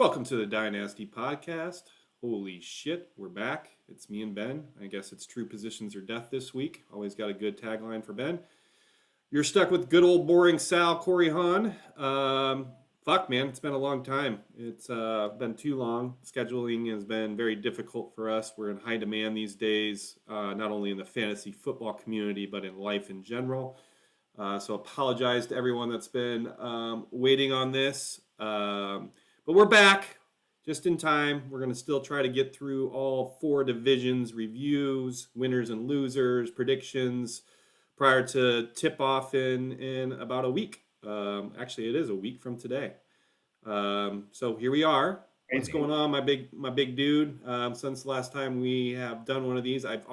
Welcome to the Dynasty Podcast. Holy shit, we're back. It's me and Ben. I guess it's true positions or death this week. Always got a good tagline for Ben. You're stuck with good old boring Sal, Corey Hahn. Fuck, man, it's been a long time. It's been too long. Scheduling has been very difficult for us. We're in high demand these days, not only in the fantasy football community, but in life in general. So apologize to everyone that's been waiting on this. But we're back just in time. We're going to still try to get through all four divisions, reviews, winners and losers, predictions prior to tip off in about a week. Actually, it is a week from today. So here we are. What's going on, my big dude? Since the last time we have done one of these, I've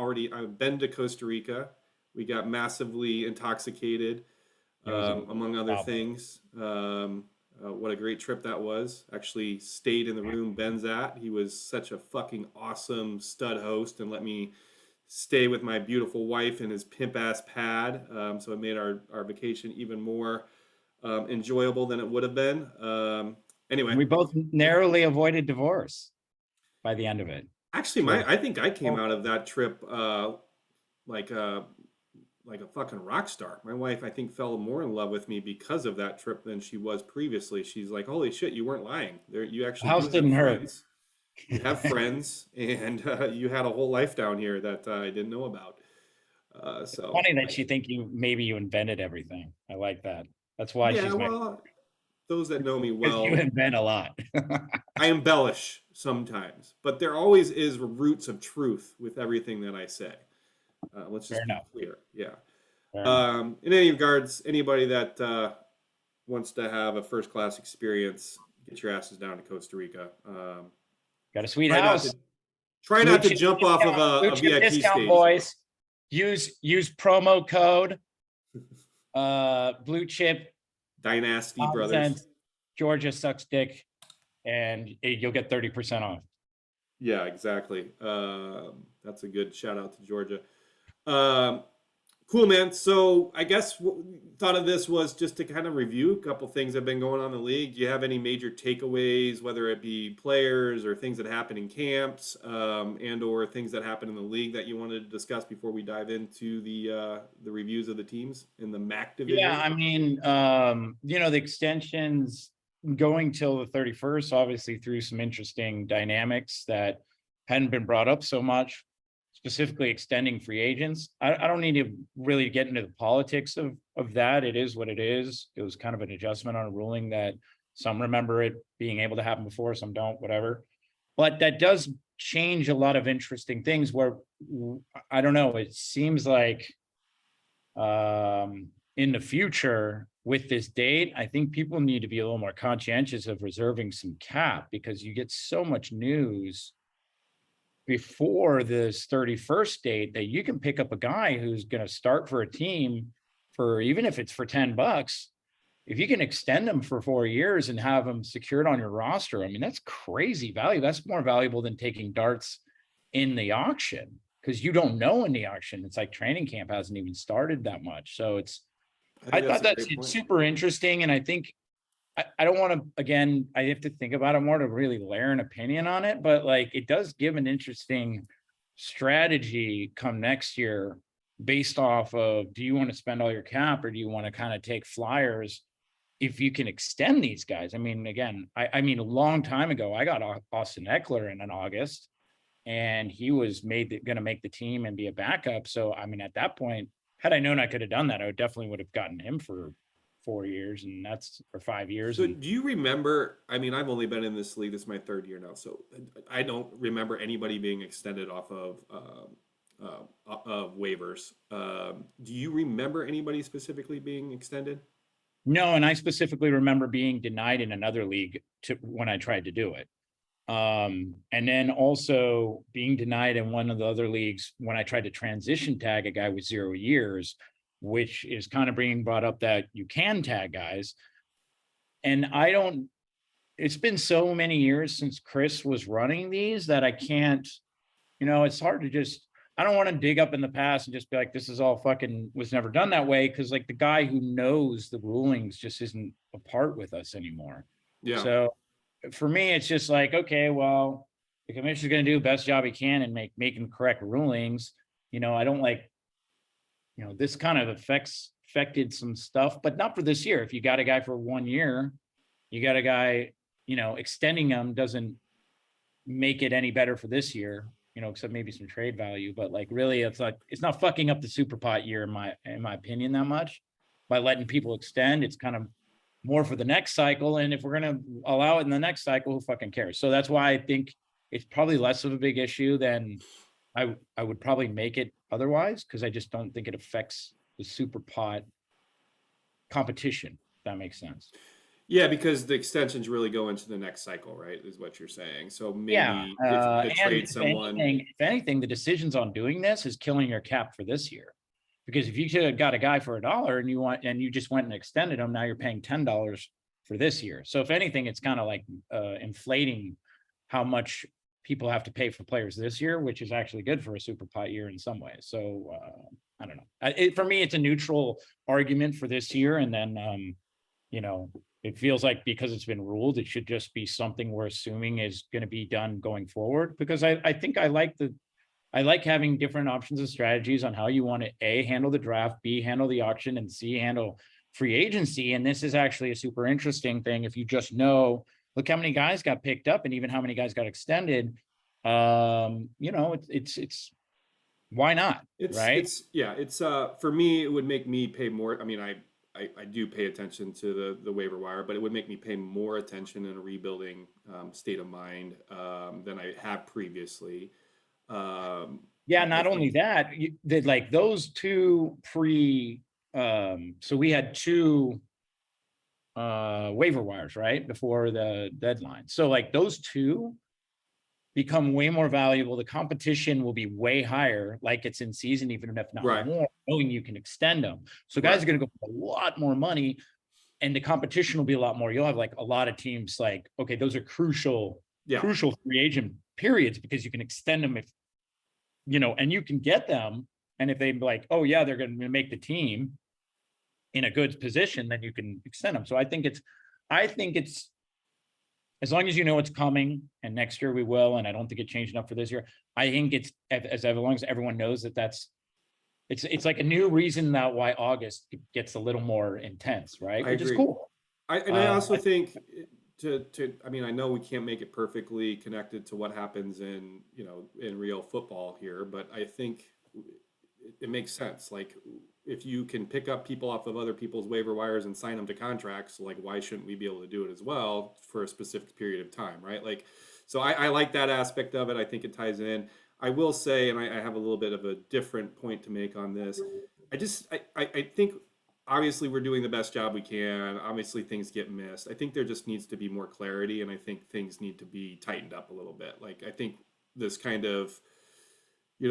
been to Costa Rica. We got massively intoxicated, among other things. What a great trip that was. Actually stayed in the room Ben's at. He was such a fucking awesome stud host and let me stay with my beautiful wife in his pimp ass pad. So it made our vacation even more enjoyable than it would have been. Anyway. We both narrowly avoided divorce by the end of it. Actually, I think I came out of that trip like a fucking rock star. My wife, I think, fell more in love with me because of that trip than she was previously. She's like, "Holy shit, you weren't lying. You actually house didn't hurt. You have friends, and you had a whole life down here that I didn't know about." So funny that you think you invented everything. I like that. That's why she's those that know me well. You invent a lot. I embellish sometimes, but there always is roots of truth with everything that I say. Let's just be clear. Yeah. In any regards, anybody that wants to have a first-class experience, get your asses down to Costa Rica. Got a sweet house. Try not to jump off of a VIP discount, stage. Boys. Use promo code Blue Chip Dynasty Brothers. Georgia sucks dick, and you'll get 30% off. Yeah, exactly. That's a good shout out to Georgia. Cool, man. So I guess what we thought of this was just to kind of review a couple things that have been going on in the league. Do you have any major takeaways, whether it be players or things that happen in camps, and or things that happen in the league that you wanted to discuss before we dive into the reviews of the teams in the Mac Division? Yeah, I mean, the extensions going till the 31st obviously threw some interesting dynamics that hadn't been brought up so much. Specifically extending free agents. I don't need to really get into the politics of that. It is what it is. It was kind of an adjustment on a ruling that some remember it being able to happen before, some don't, whatever. But that does change a lot of interesting things where, I don't know, it seems like in the future with this date, I think people need to be a little more conscientious of reserving some cap because you get so much news before this 31st date that you can pick up a guy who's going to start for a team for, even if it's for $10, if you can extend them for 4 years and have them secured on your roster, I mean, that's crazy value. That's more valuable than taking darts in the auction because you don't know in the auction. It's like training camp hasn't even started that much. So I thought that's super interesting. And I think I don't want to, again, I have to think about it more to really layer an opinion on it, but like it does give an interesting strategy come next year based off of, do you want to spend all your cap or do you want to kind of take flyers if you can extend these guys? I mean, again, I mean, a long time ago, I got Austin Eckler in August and he was going to make the team and be a backup. So, I mean, at that point, had I known I could have done that, I definitely would have gotten him for 4 years, and that's for 5 years. So do you remember, I mean, I've only been in this league, this is my third year now, so I don't remember anybody being extended off of waivers. Do you remember anybody specifically being extended? No, and I specifically remember being denied in another league when I tried to do it. And then also being denied in one of the other leagues when I tried to transition tag a guy with 0 years, which is kind of brought up that you can tag guys. And it's been so many years since Chris was running these that I can't, it's hard to I don't want to dig up in the past and just be like, this is all fucking was never done that way. Cause like the guy who knows the rulings just isn't a part with us anymore. Yeah. So for me, it's just like, okay, well, the commissioner's going to do the best job he can and making correct rulings. I don't like, this kind of affected some stuff, but not for this year. If you got a guy for 1 year, you got a guy, extending them doesn't make it any better for this year, except maybe some trade value. But like, really, it's not fucking up the super pot year in my opinion that much by letting people extend. It's kind of more for the next cycle. And if we're going to allow it in the next cycle, who fucking cares? So that's why I think it's probably less of a big issue than I would probably make it otherwise, because I just don't think it affects the super pot competition. If that makes sense. Yeah, because the extensions really go into the next cycle, right? Is what you're saying. So Yeah, maybe if you could and trade someone. if anything, the decisions on doing this is killing your cap for this year. Because if you should have got a guy for $1 and you just went and extended him, now you're paying $10 for this year. So if anything, it's kind of like inflating how much people have to pay for players this year, which is actually good for a super pot year in some ways. So I don't know. For me, it's a neutral argument for this year, and then it feels like because it's been ruled, it should just be something we're assuming is going to be done going forward. Because I think I like having different options and strategies on how you want to handle the draft, B, handle the auction, and C, handle free agency. And this is actually a super interesting thing. If you just know, look how many guys got picked up and even how many guys got extended. It's why not? Right? It's for me, it would make me pay more. I mean, I do pay attention to the waiver wire, but it would make me pay more attention in a rebuilding state of mind than I have previously. Yeah, not only that, like those two so we had two waiver wires, right, before the deadline. So like those two become way more valuable. The competition will be way higher, like it's in season, even if not Right. more, knowing you can extend them. So guys are going to go for a lot more money, and the competition will be a lot more. You'll have like a lot of teams like, okay, those are crucial free agent periods because you can extend them if, and you can get them. And if they like, oh yeah, they're going to make the team in a good position, then you can extend them. So I think it's as long as you know it's coming, and next year we will, and I don't think it changed enough for this year. I think it's as long as everyone knows it's like a new reason that why August gets a little more intense, right? Which is cool. I also think I mean, I know we can't make it perfectly connected to what happens in real football here, but I think it makes sense. Like, if you can pick up people off of other people's waiver wires and sign them to contracts, like, why shouldn't we be able to do it as well for a specific period of time, right? Like, so I like that aspect of it. I think it ties in. I will say, and I have a little bit of a different point to make on this. I think obviously we're doing the best job we can. Obviously things get missed. I think there just needs to be more clarity, and I think things need to be tightened up a little bit. Like, I think this kind of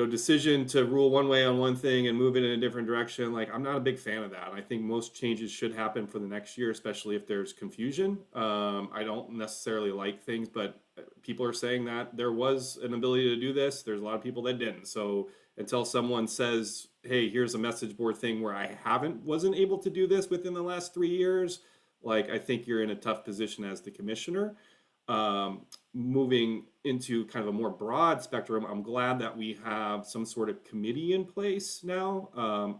decision to rule one way on one thing and move it in a different direction, like, I'm not a big fan of that. I think most changes should happen for the next year, especially if there's confusion. I don't necessarily like things, but people are saying that there was an ability to do this. There's a lot of people that didn't. So until someone says, hey, here's a message board thing where I wasn't able to do this within the last 3 years, like, I think you're in a tough position as the commissioner. Moving into kind of a more broad spectrum, I'm glad that we have some sort of committee in place now.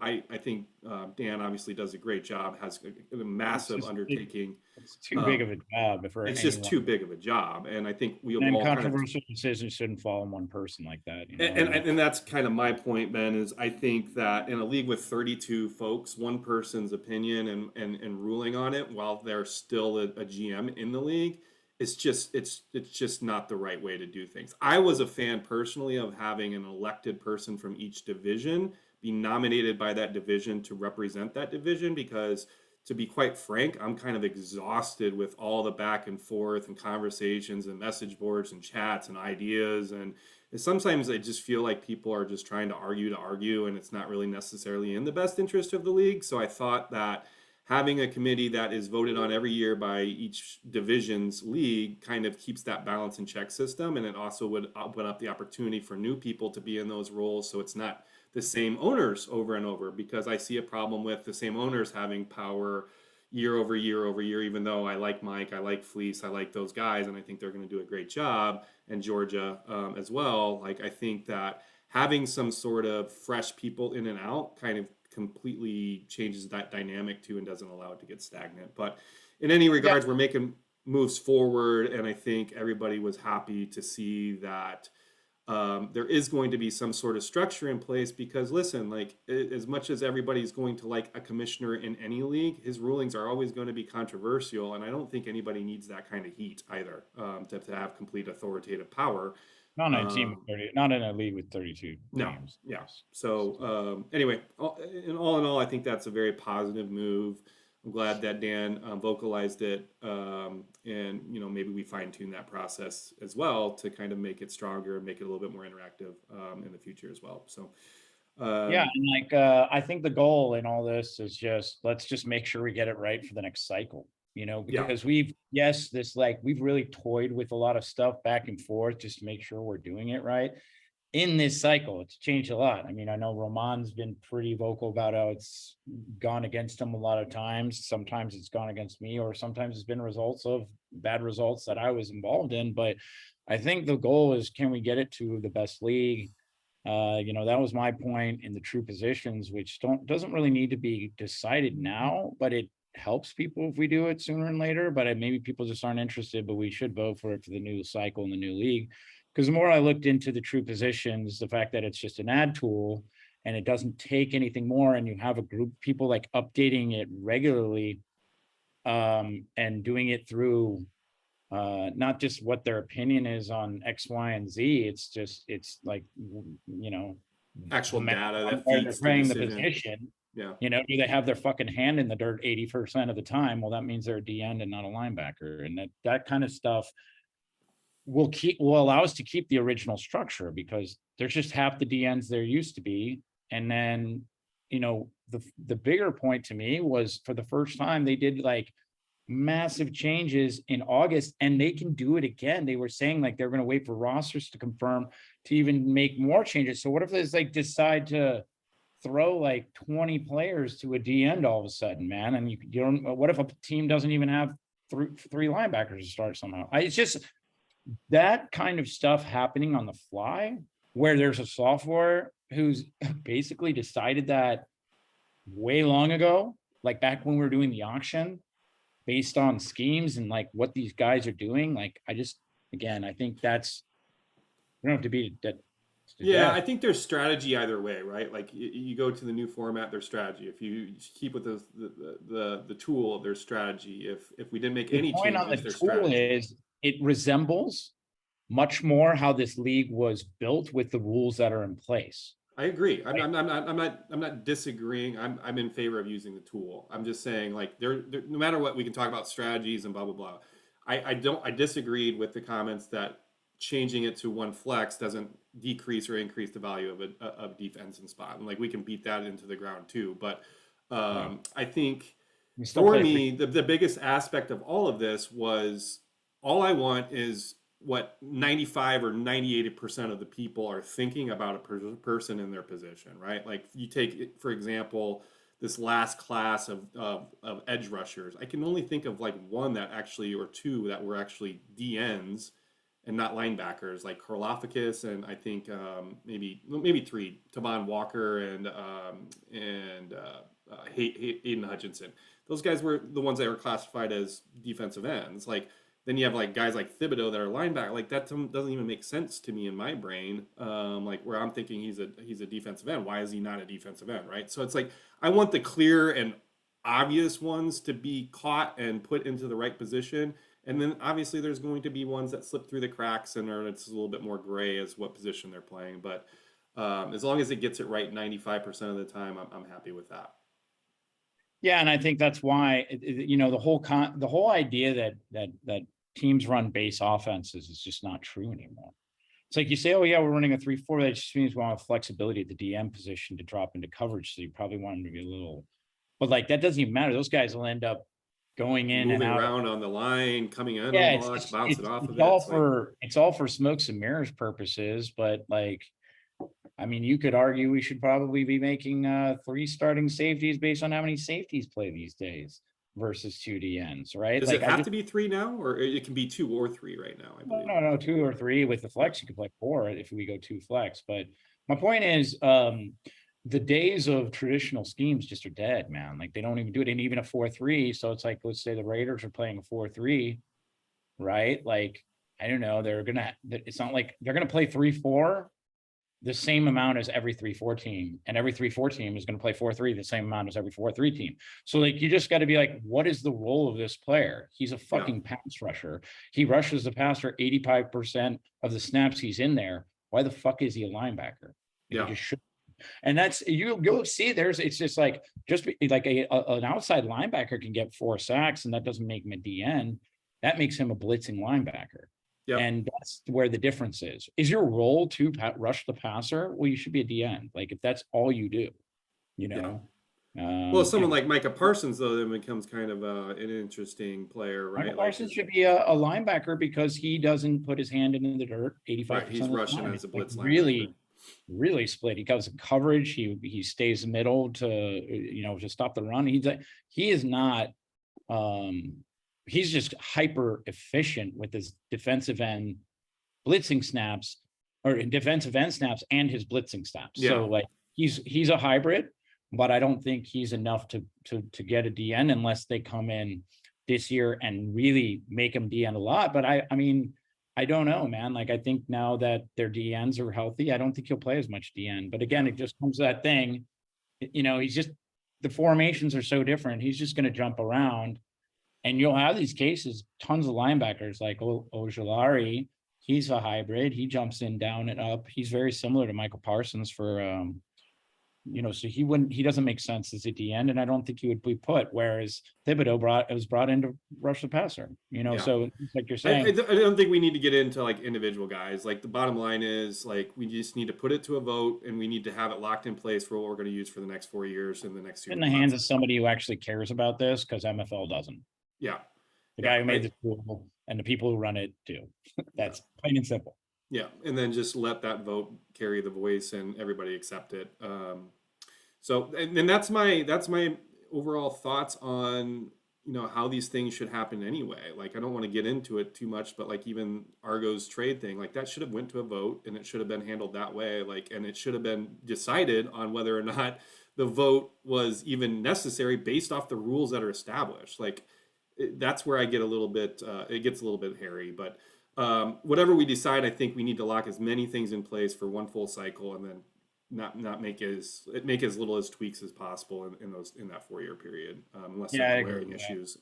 I think Dan obviously does a great job, has a massive undertaking. It's too big of a job it's just too big of a job, and I think we and all controversial decisions shouldn't fall on one person like that. And that's kind of my point, Ben, is I think that in a league with 32 folks, one person's opinion and ruling on it while they're still a GM in the league, it's just not the right way to do things. I was a fan personally of having an elected person from each division be nominated by that division to represent that division, because, to be quite frank, I'm kind of exhausted with all the back and forth and conversations and message boards and chats and ideas. And sometimes I just feel like people are just trying to argue, and it's not really necessarily in the best interest of the league. So I thought that having a committee that is voted on every year by each division's league kind of keeps that balance and check system. And it also would open up the opportunity for new people to be in those roles, so it's not the same owners over and over, because I see a problem with the same owners having power, year over year over year, even though I like Mike, I like Fleece, I like those guys, and I think they're going to do a great job, and Georgia as well. Like, I think that having some sort of fresh people in and out kind of completely changes that dynamic too and doesn't allow it to get stagnant. But in any Yeah. regards, we're making moves forward, and I think everybody was happy to see that there is going to be some sort of structure in place because listen, like as much as everybody's going to like a commissioner in any league, his rulings are always going to be controversial, and I don't think anybody needs that kind of heat either to have complete authoritative power. Not in a team with 30, not in a league with 32 No, teams. yeah. So anyway, in all, I think that's a very positive move. I'm glad that Dan vocalized it, and maybe we fine tune that process as well to kind of make it stronger and make it a little bit more interactive in the future as well. So Yeah, and like I think the goal in all this is let's just make sure we get it right for the next cycle. yeah, Because we've really toyed with a lot of stuff back and forth just to make sure we're doing it right. In this cycle, it's changed a lot. I mean, I know Roman's been pretty vocal about how it's gone against him a lot of times. Sometimes it's gone against me, or sometimes it's been bad results that I was involved in. But I think the goal is, can we get it to the best league? That was my point in the true positions, which doesn't really need to be decided now, but it helps people if we do it sooner and later. But maybe people just aren't interested, but we should vote for it for the new cycle and the new league. Because the more I looked into the true positions, the fact that it's just an ad tool and it doesn't take anything more, and you have a group of people like updating it regularly, and doing it through not just what their opinion is on X, Y, and Z. It's like, actual data that they're feeds the playing the decision. position. Yeah. Do they have their fucking hand in the dirt 80% of the time? Well, that means they're a D end and not a linebacker. And that kind of stuff will allow us to keep the original structure, because there's just half the D ends there used to be. And then, the bigger point to me was, for the first time, they did like massive changes in August, and they can do it again. They were saying like they're going to wait for rosters to confirm to even make more changes. So what if they like decide to throw like 20 players to a D end all of a sudden, man? And you don't. What if a team doesn't even have three linebackers to start somehow? It's just that kind of stuff happening on the fly, where there's a software who's basically decided that way long ago, like back when we were doing the auction, based on schemes and like what these guys are doing. Like, I think we don't have to beat it. Yeah, I think there's strategy either way, right? Like you go to the new format, there's strategy. If you keep with the tool, there's strategy. If we didn't make any point on the changes, there's tool strategy. is it resembles much more how this league was built with the rules that are in place. I agree. I'm not disagreeing. I'm in favor of using the tool. I'm just saying, like, no matter what, we can talk about strategies and blah blah blah. I disagreed with the comments that changing it to one flex doesn't decrease or increase the value of defense and spot. And like, we can beat that into the ground too. But I think for me, the biggest aspect of all of this was, all I want is what 95 or 98% of the people are thinking about a person in their position, right? Like, you take, for example, this last class of edge rushers. I can only think of like one that actually, or two that were actually DNs and not linebackers, like Karlafakis, and I think maybe three, Tavon Walker and Hayden Hutchinson. Those guys were the ones that were classified as defensive ends. Like, then you have like guys like Thibodeau that are linebacker. Like, that doesn't even make sense to me in my brain. Like, where I'm thinking he's a defensive end. Why is he not a defensive end, right? So it's like, I want the clear and obvious ones to be caught and put into the right position. And then obviously there's going to be ones that slip through the cracks and it's a little bit more gray as what position they're playing. But as long as it gets it right 95% of the time, I'm happy with that. Yeah, and I think that's why the whole idea that teams run base offenses is just not true anymore. It's like, you say, oh yeah, we're running a 3-4. That just means we want flexibility at the DM position to drop into coverage. So you probably want them to be a little, but like, that doesn't even matter. Those guys will end up going in moving and out around on the line, coming in, yeah, bouncing off of it. It's all for smokes and mirrors purposes, but like, I mean, you could argue we should probably be making 3 starting safeties based on how many safeties play these days. versus two DNs, right? Does Like it have to be 3 now, or it can be 2 or 3 right now, I believe? no, 2 or 3 with the flex. You could play 4 if we go 2 flex. But my point is, the days of traditional schemes just are dead, man. Like they don't even do it in even a 4-3. So it's like, let's say the Raiders are playing a 4-3, right? Like, I don't know, it's not like they're gonna play 3-4 the same amount as every 3-4 team, and every 3-4 team is going to play 4-3 the same amount as every 4-3 team. So like you just got to be like, what is the role of this player? He's a fucking pass rusher. He rushes the passer 85% of the snaps he's in there. Why the fuck is he a linebacker? He just should. And that's you'll see it's just like like an outside linebacker can get 4 sacks, and that doesn't make him a DN. That makes him a blitzing linebacker. Yep. And that's where the difference is. Is your role to rush the passer? Well, you should be a DN. Like if that's all you do, you know. Yeah. Well, someone like Micah Parsons, though, then becomes kind of an interesting player, right? Micah Parsons should be a linebacker because he doesn't put his hand in the dirt 85%. Right, he's rushing as a blitz linebacker. Really split. He goes in coverage. He stays middle to stop the run. He is not. He's just hyper efficient with his defensive end blitzing snaps or defensive end snaps and his blitzing snaps. Yeah. So like he's a hybrid, but I don't think he's enough to get a DN unless they come in this year and really make him DN a lot. But I mean, I don't know, man. Like I think now that their DNs are healthy, I don't think he'll play as much DN. But again, it just comes to that thing, he's just, the formations are so different. He's just going to jump around. And you'll have these cases, tons of linebackers like Ojulari. He's a hybrid. He jumps in, down and up. He's very similar to Michael Parsons for, so he doesn't make sense as a DN, and I don't think he would be put. Whereas Thibodeau was brought in to rush the passer, So it's like you're saying, I don't think we need to get into like individual guys. Like the bottom line is like we just need to put it to a vote, and we need to have it locked in place for what we're going to use for the next 4 years and the next year. In the hands of somebody who actually cares about this, because MFL doesn't. Yeah. The guy who made the rule and the people who run it do. That's plain and simple. Yeah. And then just let that vote carry the voice and everybody accept it. So, and that's my overall thoughts on, how these things should happen anyway. Like, I don't want to get into it too much, but like even Argo's trade thing, like that should have went to a vote and it should have been handled that way. Like, and it should have been decided on whether or not the vote was even necessary based off the rules that are established. Like, that's where I get a little bit, it gets a little bit hairy, but whatever we decide, I think we need to lock as many things in place for one full cycle, and then not make as little as tweaks as possible in that 4-year period, unless there are glaring issues.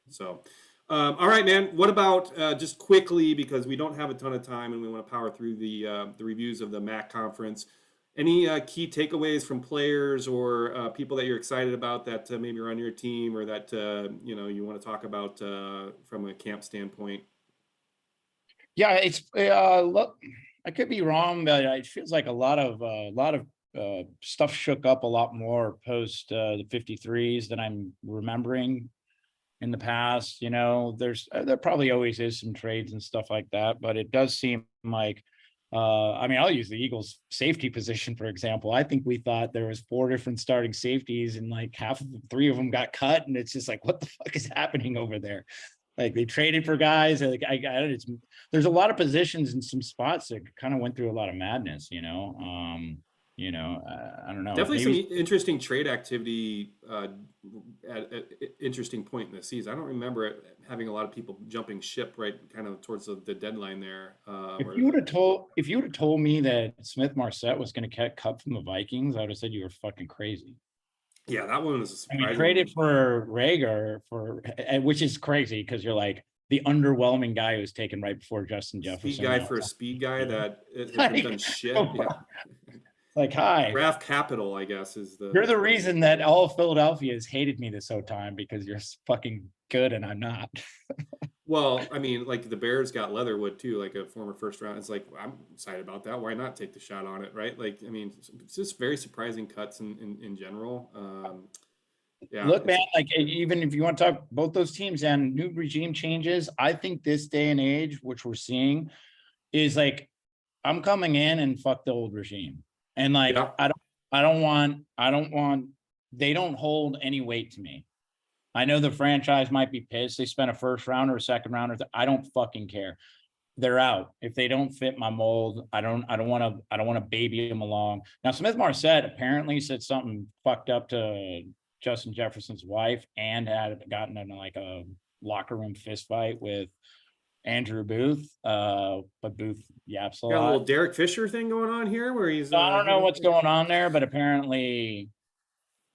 So, all right, man. What about just quickly, because we don't have a ton of time and we want to power through the reviews of the MAC conference. Any key takeaways from players or people that you're excited about that maybe are on your team or that you want to talk about from a camp standpoint? Yeah, it's look, I could be wrong, but it feels like a lot of stuff shook up a lot more post the 53s than I'm remembering in the past. There probably always is some trades and stuff like that, but it does seem like. I'll use the Eagles safety position, for example. I think we thought there was 4 different starting safeties and like 3 of them got cut. And it's just like, what the fuck is happening over there? Like they traded for guys. Like there's a lot of positions in some spots that kind of went through a lot of madness, I don't know. Definitely some interesting trade activity at an interesting point in the season. I don't remember having a lot of people jumping ship right kind of towards the deadline there. If you would have told me that Smith Marset was going to get cut from the Vikings, I would have said you were fucking crazy. Yeah, that one was a surprise. We traded for Rager which is crazy because you're like the underwhelming guy who was taken right before Justin Jefferson. Speed guy for a speed guy that hasn't done shit. Yeah. Like, hi. Draft capital, I guess, is the. You're the reason that all of Philadelphia has hated me this whole time because you're fucking good and I'm not. Well, I mean, like the Bears got Leatherwood too, like a former first round. It's like, I'm excited about that. Why not take the shot on it, right? Like, I mean, it's just very surprising cuts in general. Yeah. Look, man, like even if you want to talk both those teams and new regime changes, I think this day and age, which we're seeing, is like I'm coming in and fuck the old regime. And like, I don't want, they don't hold any weight to me. I know the franchise might be pissed. They spent a first round or a second rounder. I don't fucking care. They're out. If they don't fit my mold, I don't want to baby them along. Now, Smith Marset apparently said something fucked up to Justin Jefferson's wife and had gotten in like a locker room fist fight with Andrew Booth. But Booth yaps a Got a little lot. Derek Fisher thing going on here where he's. So I don't know what's going on there, but apparently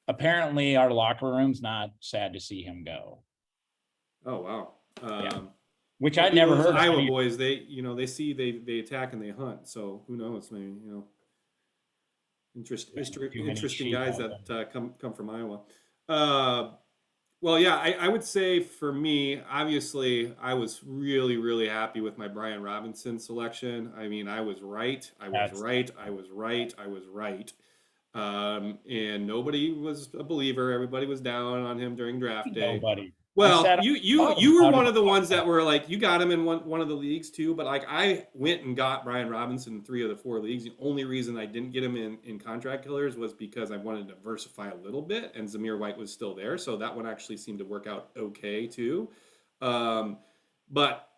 our locker room's not sad to see him go. Oh wow. Yeah. Which I never heard. Iowa boys, they see they attack and they hunt. So who knows? Maybe interesting guys that come from Iowa. Well, yeah, I would say for me, obviously, I was really, really happy with my Brian Robinson selection. I mean, I was right. And nobody was a believer. Everybody was down on him during draft day. Nobody. Well, you were one of the ones that were like, you got him in one of the leagues too, but like I went and got Brian Robinson in 3 of the 4 leagues. The only reason I didn't get him in contract killers was because I wanted to diversify a little bit, and Zamir White was still there, so that one actually seemed to work out okay too. But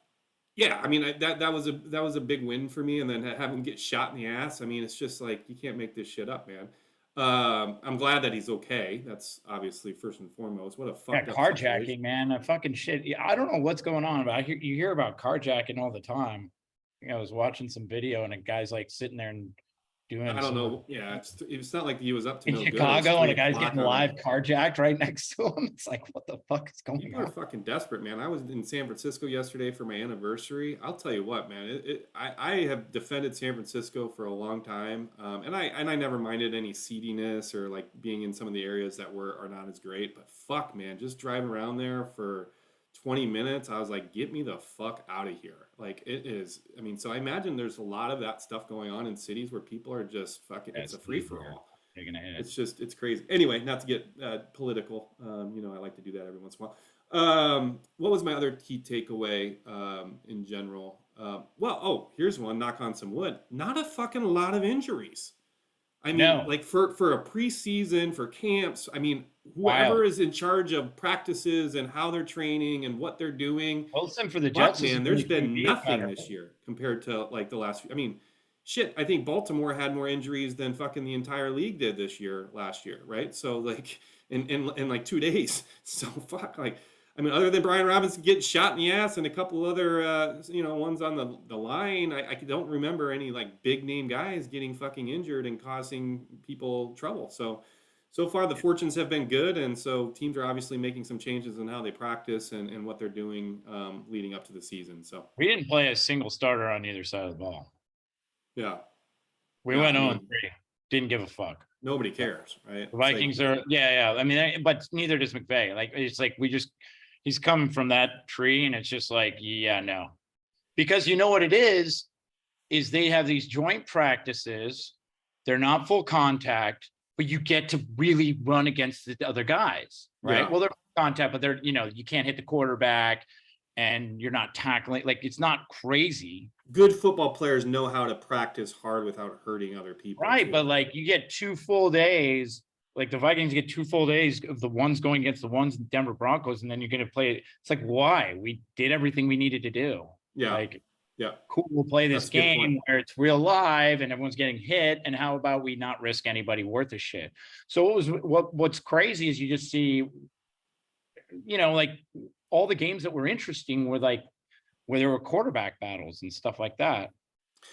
yeah, I mean that was a big win for me, and then have him get shot in the ass. I mean, it's just like you can't make this shit up, man. I'm glad that he's okay. That's obviously first and foremost. What a fucked up carjacking, situation. man. That fucking shit. I don't know what's going on, but you hear about carjacking all the time. I was watching some video and a guy's like sitting there and doing. I don't know. Yeah, it's not like he was up to in no Chicago, good. and a guy's getting live carjacked right next to him. It's like, what the fuck is going on? People are fucking desperate, man. I was in San Francisco yesterday for my anniversary. I'll tell you what, man. I have defended San Francisco for a long time, and I never minded any seediness or like being in some of the areas that are not as great. But fuck, man, just driving around there for 20 minutes, I was like, get me the fuck out of here. Like, it is, I mean, so I imagine there's a lot of that stuff going on in cities where people are just fucking, it's a free for all. It's crazy. Anyway, not to get political. I like to do that every once in a while. What was my other key takeaway in general? Here's one, knock on some wood. Not a fucking lot of injuries. I mean, like for a preseason, for camps, I mean, whoever is in charge of practices and how they're training and what they're doing. Wilson for the Jets, man, there's been nothing this year compared to like the last few. I mean, shit, I think Baltimore had more injuries than fucking the entire league did last year, right? So like in like 2 days. So fuck, like, I mean, other than Brian Robinson getting shot in the ass and a couple other, ones on the line, I don't remember any like big name guys getting fucking injured and causing people trouble. So far the fortunes have been good, and so teams are obviously making some changes in how they practice and what they're doing leading up to the season. So we didn't play a single starter on either side of the ball. Yeah, we went 0-3. Didn't give a fuck. Nobody cares, right? The Vikings are, yeah. I mean, but neither does McVay. Like, it's like he's coming from that tree, and it's just like, yeah, no. Because you know what it is they have these joint practices. They're not full contact, but you get to really run against the other guys, right? Yeah. Well, they're contact, but they're, you can't hit the quarterback and you're not tackling. Like, it's not crazy. Good football players know how to practice hard without hurting other people. Right, too. But like, you get 2 full days. Like the Vikings get 2 full days of the ones going against the ones in Denver Broncos, and then you're going to play. It's like, why? We did everything we needed to do. Yeah. Like, yeah, cool. We'll play this game where it's real live and everyone's getting hit. And how about we not risk anybody worth a shit? So what's crazy is you just see, like all the games that were interesting were like where there were quarterback battles and stuff like that.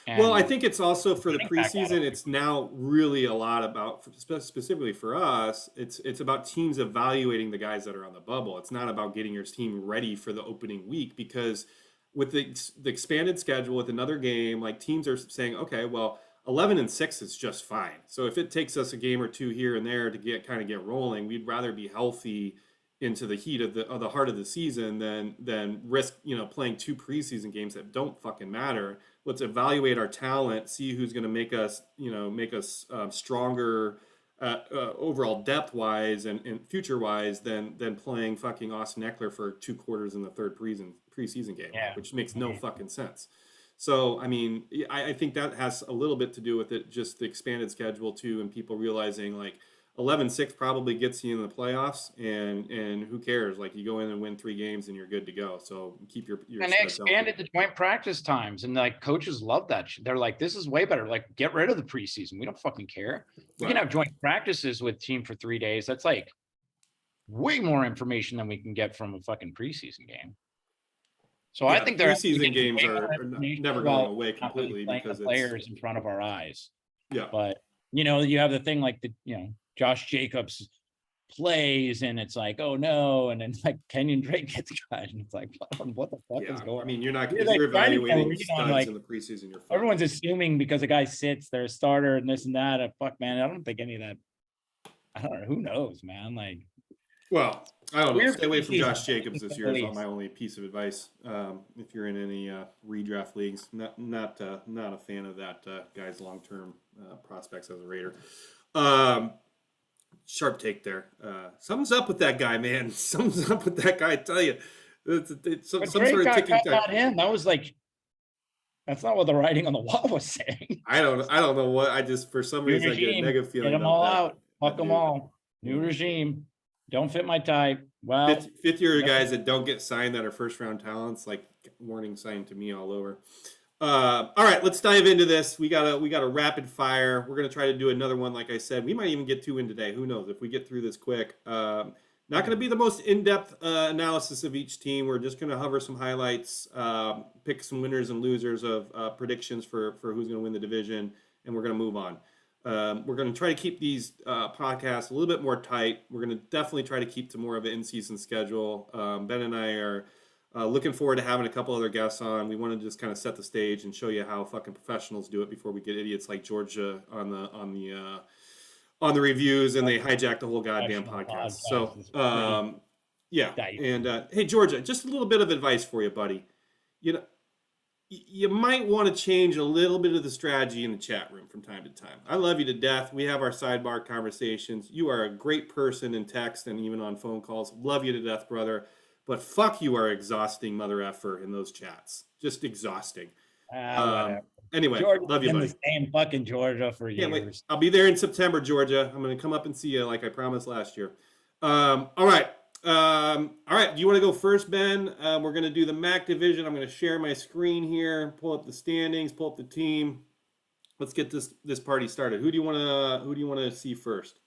And well, I think it's also for the preseason. It's now really a lot about, specifically for us, it's about teams evaluating the guys that are on the bubble. It's not about getting your team ready for the opening week, because with the expanded schedule, with another game, like teams are saying, okay, well, 11-6 is just fine. So if it takes us a game or 2 here and there to get rolling, we'd rather be healthy into the heat of the heart of the season than risk playing 2 preseason games that don't fucking matter. Let's evaluate our talent, see who's going to make us stronger overall depth wise and future wise than playing fucking Austin Eckler for 2 quarters in the third preseason game, which makes no fucking sense. So, I mean, I think that has a little bit to do with it, just the expanded schedule too, and people realizing like, 11-6 probably gets you in the playoffs, and who cares? Like, you go in and win 3 games and you're good to go. So keep your And they studs expanded healthy. the joint practice times, and like coaches love that. They're like, this is way better. Like, get rid of the preseason. We don't fucking care. We can Right. have joint practices with team for 3 days. That's like way more information than we can get from a fucking preseason game. So I Yeah, the think they're preseason games way more are information never going while away not really completely playing the because it's players in front of our eyes. yeah. But you have the thing like Josh Jacobs plays, and it's like, oh no, and then like Kenyon Drake gets cut, and it's like, what the fuck is Yeah, going I on? mean, you're not You're if like you're trying to get a evaluating read on, studs like, in the preseason, you're fucked. everyone's assuming because a guy sits, they're a starter and this and that. Fuck, man, I don't think any of that. I don't know. Who knows, man? Like, Well, I don't know. weird Stay away from preseason, Josh Jacobs this year is least. my only piece of advice. If you're in any redraft leagues, not a fan of that guy's long term prospects as a Raider. Sharp take there. Something's up with that guy, man. Something's up with that guy. I tell you, it's some But sort Drake of got ticking cut, time. not him. That was like, that's not what the writing on the wall was saying. I don't know what. I just, for some New reason, I get a regime, negative feeling get them about all that. out, fuck them dude. all. New regime, don't fit my type. Well, Fifth year guys that don't get signed that are first round talents, like warning sign to me all over. All right, let's dive into this. We got a rapid fire. We're gonna try to do another one. Like I said, we might even get 2 in today. Who knows if we get through this quick? Not going to be the most in-depth analysis of each team. We're just going to hover some highlights, pick some winners and losers of predictions for who's going to win the division, and we're going to move on. We're going to try to keep these podcasts a little bit more tight. We're going to definitely try to keep to more of an in-season schedule. Ben and I are looking forward to having a couple other guests on. We want to just kind of set the stage and show you how fucking professionals do it before we get idiots like Georgia on the reviews and they hijack the whole goddamn podcast. So, yeah. And hey, Georgia, just a little bit of advice for you, buddy. You might want to change a little bit of the strategy in the chat room from time to time. I love you to death. We have our sidebar conversations. You are a great person in text and even on phone calls. Love you to death, brother. But fuck, you are exhausting, mother effer, in those chats. Just exhausting. Anyway, Georgia, love you, buddy. the same fucking Georgia for years. Wait. I'll be there in September, Georgia. I'm going to come up and see you like I promised last year. All right. Do you want to go first, Ben? We're going to do the Mac Division. I'm going to share my screen here, pull up the standings, pull up the team. Let's get this party started. Who do you want to see first?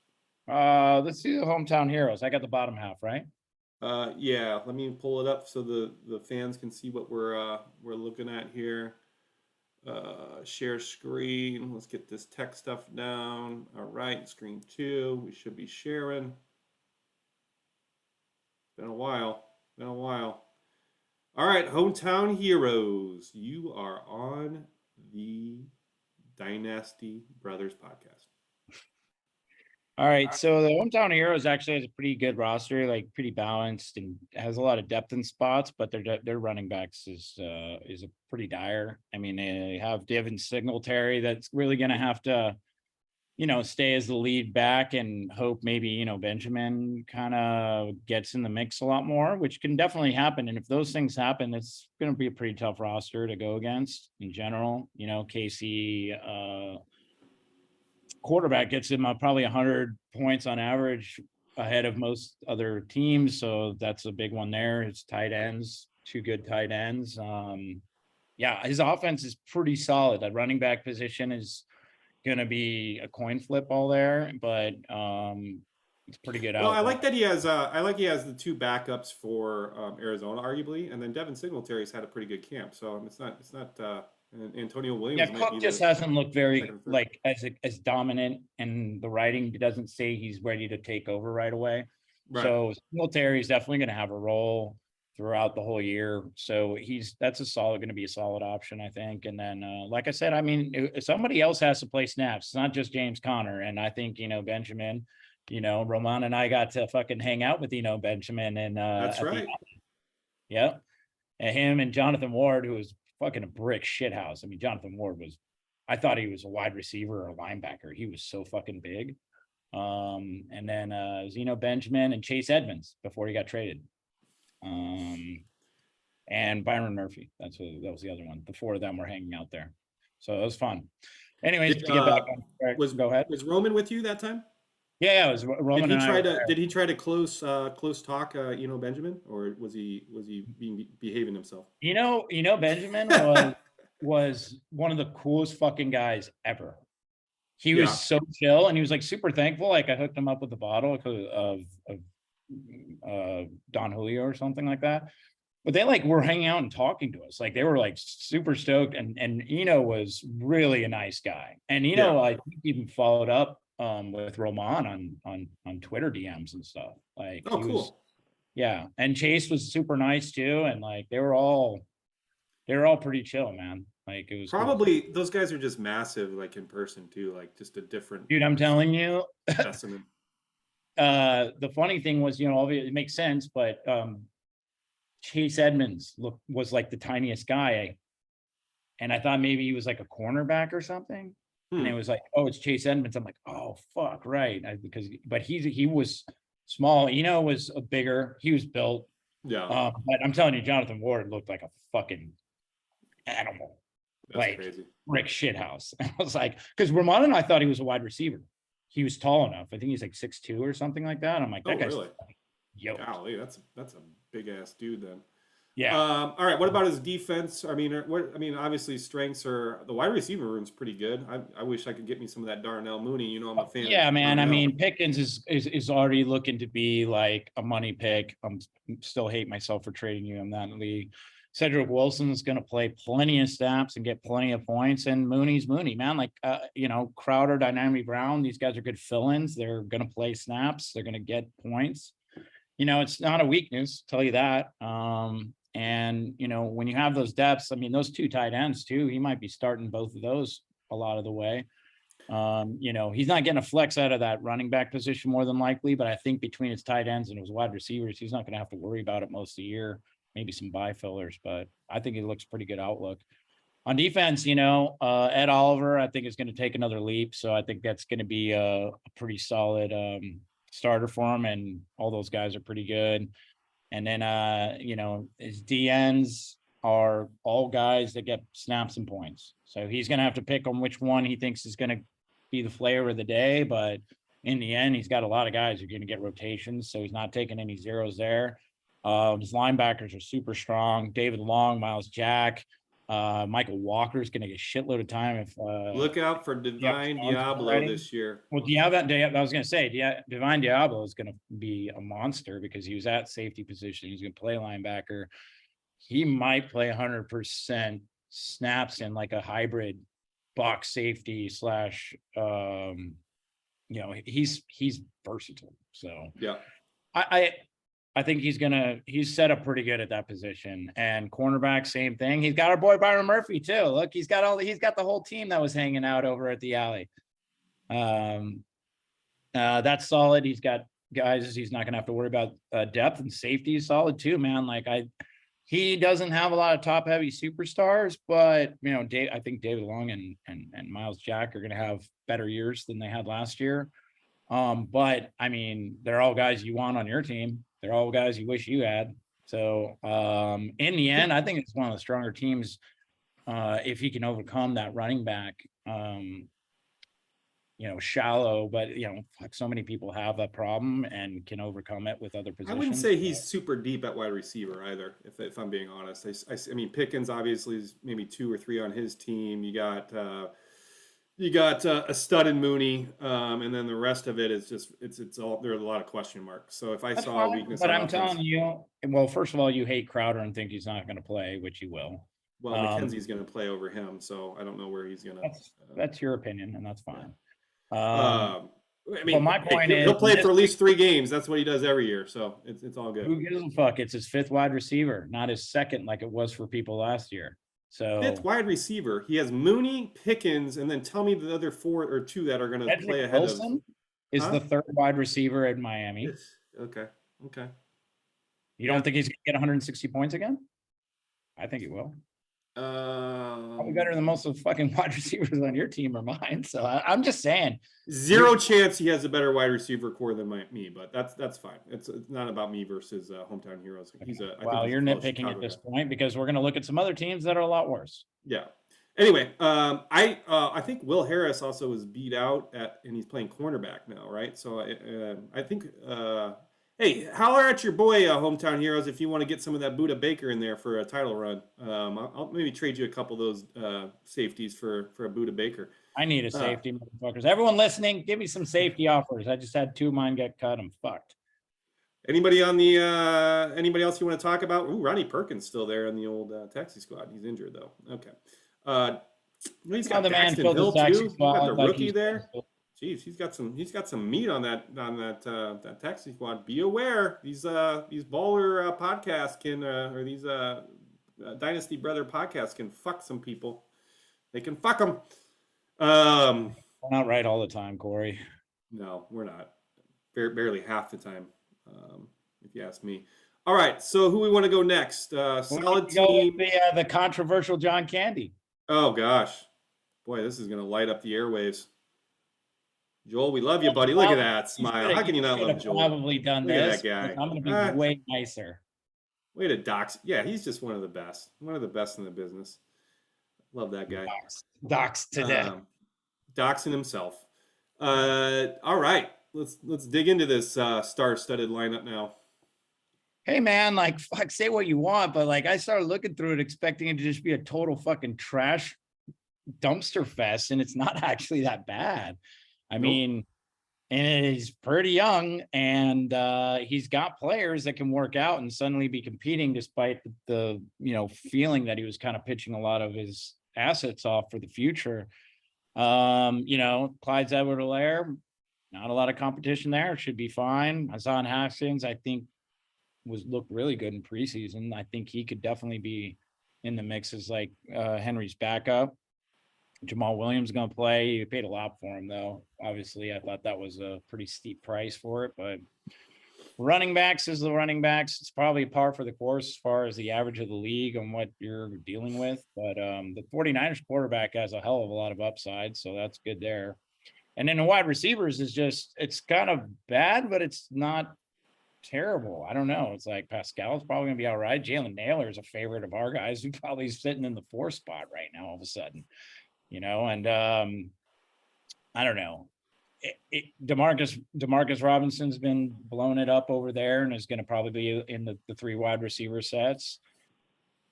Let's do the hometown heroes. I got the bottom half, right? Yeah. Let me pull it up so the fans can see what we're looking at here. Share screen. Let's get this tech stuff down. All right, screen 2. We should be sharing. Been a while. All right, hometown heroes. You are on the Dynasty Brothers podcast. All right, so the hometown heroes actually has a pretty good roster, like pretty balanced, and has a lot of depth in spots. But their running backs is a pretty dire. I mean, they have Devin Singletary that's really going to have to, stay as the lead back and hope maybe Benjamin kind of gets in the mix a lot more, which can definitely happen. And if those things happen, it's going to be a pretty tough roster to go against in general. Casey. Quarterback gets him probably 100 points on average ahead of most other teams, so that's a big one there. His tight ends, 2 good tight ends. His offense is pretty solid. That running back position is going to be a coin flip all there, but it's pretty good. Well, I like that he has. He has the 2 backups for Arizona, arguably, and then Devin Singletary's had a pretty good camp. So it's not. And Antonio Williams. Yeah, Cook just hasn't looked very as dominant, and the writing doesn't say he's ready to take over right away. Right. So Singletary is definitely going to have a role throughout the whole year. So that's going to be a solid option, I think. And then, like I said, I mean, if somebody else has to play snaps. It's not just James Conner. And I think Benjamin. Roman and I got to fucking hang out with Benjamin, and that's right. Yeah, and him and Jonathan Ward, who was fucking a brick shithouse. I mean, Jonathan Ward I thought he was a wide receiver or a linebacker. He was so fucking big. And then Zeno Benjamin and Chase Edmonds before he got traded. And Byron Murphy. That was the other one. The 4 of them were hanging out there. So it was fun. Anyways, to get back on track, go ahead. Was Roman with you that time? Yeah, it was Roman and I were there. Did he try to close talk Benjamin, or was he behaving himself? Benjamin was one of the coolest fucking guys ever. He was Yeah. so chill, and he was like super thankful. Like I hooked him up with a bottle of Don Julio or something like that. But they like were hanging out and talking to us. Like they were like super stoked, and Eno was really a nice guy. And Yeah. I think even followed up with Roman on Twitter DMs and stuff. Like Oh, he cool. was, yeah. And Chase was super nice too, and like they were all pretty chill, man. Like it was Probably cool. those guys are just massive, like in person too, like just a different Dude, I'm telling you, specimen. the funny thing was, obviously it makes sense, but Chase Edmonds was like the tiniest guy, and I thought maybe he was like a cornerback or something. And it was like, oh, it's Chase Edmonds. I'm like, oh fuck, right? But he was small. Was a bigger. He was built. Yeah. But I'm telling you, Jonathan Ward looked like a fucking animal. That's like crazy. Brick shithouse. And I was like, because Ramon and I thought he was a wide receiver. He was tall enough. I think he's like 6'2" or something like that. I'm like, that guy's really? Yoked. Golly, that's a big ass dude then. Yeah. All right. What about his defense? I mean, obviously strengths are the wide receiver room's pretty good. I wish I could get me some of that Darnell Mooney. I'm a fan. Yeah, man. Darnell. I mean, Pickens is already looking to be like a money pick. I'm still hate myself for trading you in that league. Cedric Wilson's going to play plenty of snaps and get plenty of points, and Mooney's Mooney, man. Like, Crowder, Dynamic Brown, these guys are good fill-ins. They're going to play snaps. They're going to get points. It's not a weakness, tell you that. And when you have those depths, I mean, those two tight ends too, he might be starting both of those a lot of the way. He's not getting a flex out of that running back position more than likely, but I think between his tight ends and his wide receivers, he's not going to have to worry about it most of the year. Maybe some buy fillers, but I think it looks pretty good outlook. On defense, Ed Oliver, I think is going to take another leap. So I think that's going to be a pretty solid starter for him, and all those guys are pretty good. And then his DNs are all guys that get snaps and points. So he's going to have to pick on which one he thinks is going to be the flavor of the day. But in the end, he's got a lot of guys who are going to get rotations. So he's not taking any zeros there. His linebackers are super strong. David Long, Miles Jack, Michael Walker is going to get a shitload of time. If look out for Divine Diablo this year. Well, I was going to say, Divine Diablo is going to be a monster because he was at safety position. He's going to play linebacker. He might play 100% snaps in like a hybrid box safety / he's versatile. So yeah, I think he's set up pretty good at that position. And cornerback, same thing. He's got our boy Byron Murphy too. Look, he's got the whole team that was hanging out over at the alley. That's solid. He's got guys he's not gonna have to worry about. Depth and safety is solid too, man. Like he doesn't have a lot of top heavy superstars, but I think David Long and Miles Jack are gonna have better years than they had last year. But I mean, they're all guys you want on your team. They're all guys you wish you had. So in the end, I think it's one of the stronger teams if he can overcome that running back, shallow, but so many people have that problem and can overcome it with other positions. I wouldn't say he's super deep at wide receiver either, if I'm being honest. I mean, Pickens obviously is maybe 2 or 3 on his team. You got a stud in Mooney, and then the rest of it is just it's all there are a lot of question marks. So if I That's saw fine, a weakness, but I'm telling you, well, first of all, you hate Crowder and think he's not going to play, which he will. Well, McKenzie's going to play over him, so I don't know where he's going to. That's your opinion, and that's fine. I mean, but my point is, he'll play for at least 3 games. That's what he does every year, so it's all good. Who gives a fuck? It's his 5th wide receiver, not his 2nd, like it was for people last year. So 5th wide receiver, he has Mooney, Pickens, and then tell me the other 4 or 2 that are going to play ahead Wilson of. Is the 3rd wide receiver in Miami. Yes. Okay. You don't think he's going to get 160 points again? I think he will. Probably better than most of the fucking wide receivers on your team or mine. So I'm just saying, 0 chance he has a better wide receiver core than me, but that's fine. It's not about me versus hometown heroes. You're nitpicking at this point because we're going to look at some other teams that are a lot worse. Yeah. Anyway, I think Will Harris also was beat out and he's playing cornerback now, right? So I think hey, holler at your boy, hometown heroes, if you want to get some of that Buda Baker in there for a title run. I'll maybe trade you a couple of those safeties for a Buda Baker. I need a Uh, safety, motherfuckers. Everyone listening, give me some safety offers. I just had 2 of mine get cut. I'm fucked. Anybody on the anybody else you want to talk about? Ooh, Ronnie Perkins still there in the old taxi squad. He's injured though. Okay. Uh, he's got The man Daxton filled the Hill taxi too. You got the squad like rookie he's there. Jeez, he's got some meat on that taxi squad. Be aware, these baller podcasts can or these Dynasty Brother podcasts can fuck some people. They can fuck them. We're not right all the time, Corey. No, we're not. Barely half the time, if you ask me. All right, so who we want to go next? Solid team. The controversial John Candy. Oh gosh, boy, this is gonna light up the airwaves. Joel, we love you, buddy. Look at that smile. How can you not love Joel? Probably done Look this. at that guy. I'm gonna be way nicer. Way to dox. Yeah, he's just one of the best. One of the best in the business. Love that guy. Dox to death. Doxing himself. All right, let's dig into this star-studded lineup now. Hey man, like fuck, say what you want, but like I started looking through it expecting it to just be a total fucking trash dumpster fest, and it's not actually that bad. I mean, and he's pretty young, and he's got players that can work out and suddenly be competing despite the feeling that he was kind of pitching a lot of his assets off for the future. Clyde's Edward-Helaire, not a lot of competition there. Should be fine. Hassan Haskins, I think, looked really good in preseason. I think he could definitely be in the mix as like Henry's backup. Jamal Williams is going to play. You paid a lot for him, though. Obviously, I thought that was a pretty steep price for it. But running backs is the running backs. It's probably par for the course as far as the average of the league and what you're dealing with. But the 49ers quarterback has a hell of a lot of upside, so that's good there. And then the wide receivers it's kind of bad, but it's not terrible. I don't know. It's like Pascal's probably going to be all right. Jalen Naylor is a favorite of our guys who probably is sitting in the 4 spot right now all of a sudden. And I don't know. Demarcus Robinson's been blowing it up over there and is going to probably be in the 3 wide receiver sets.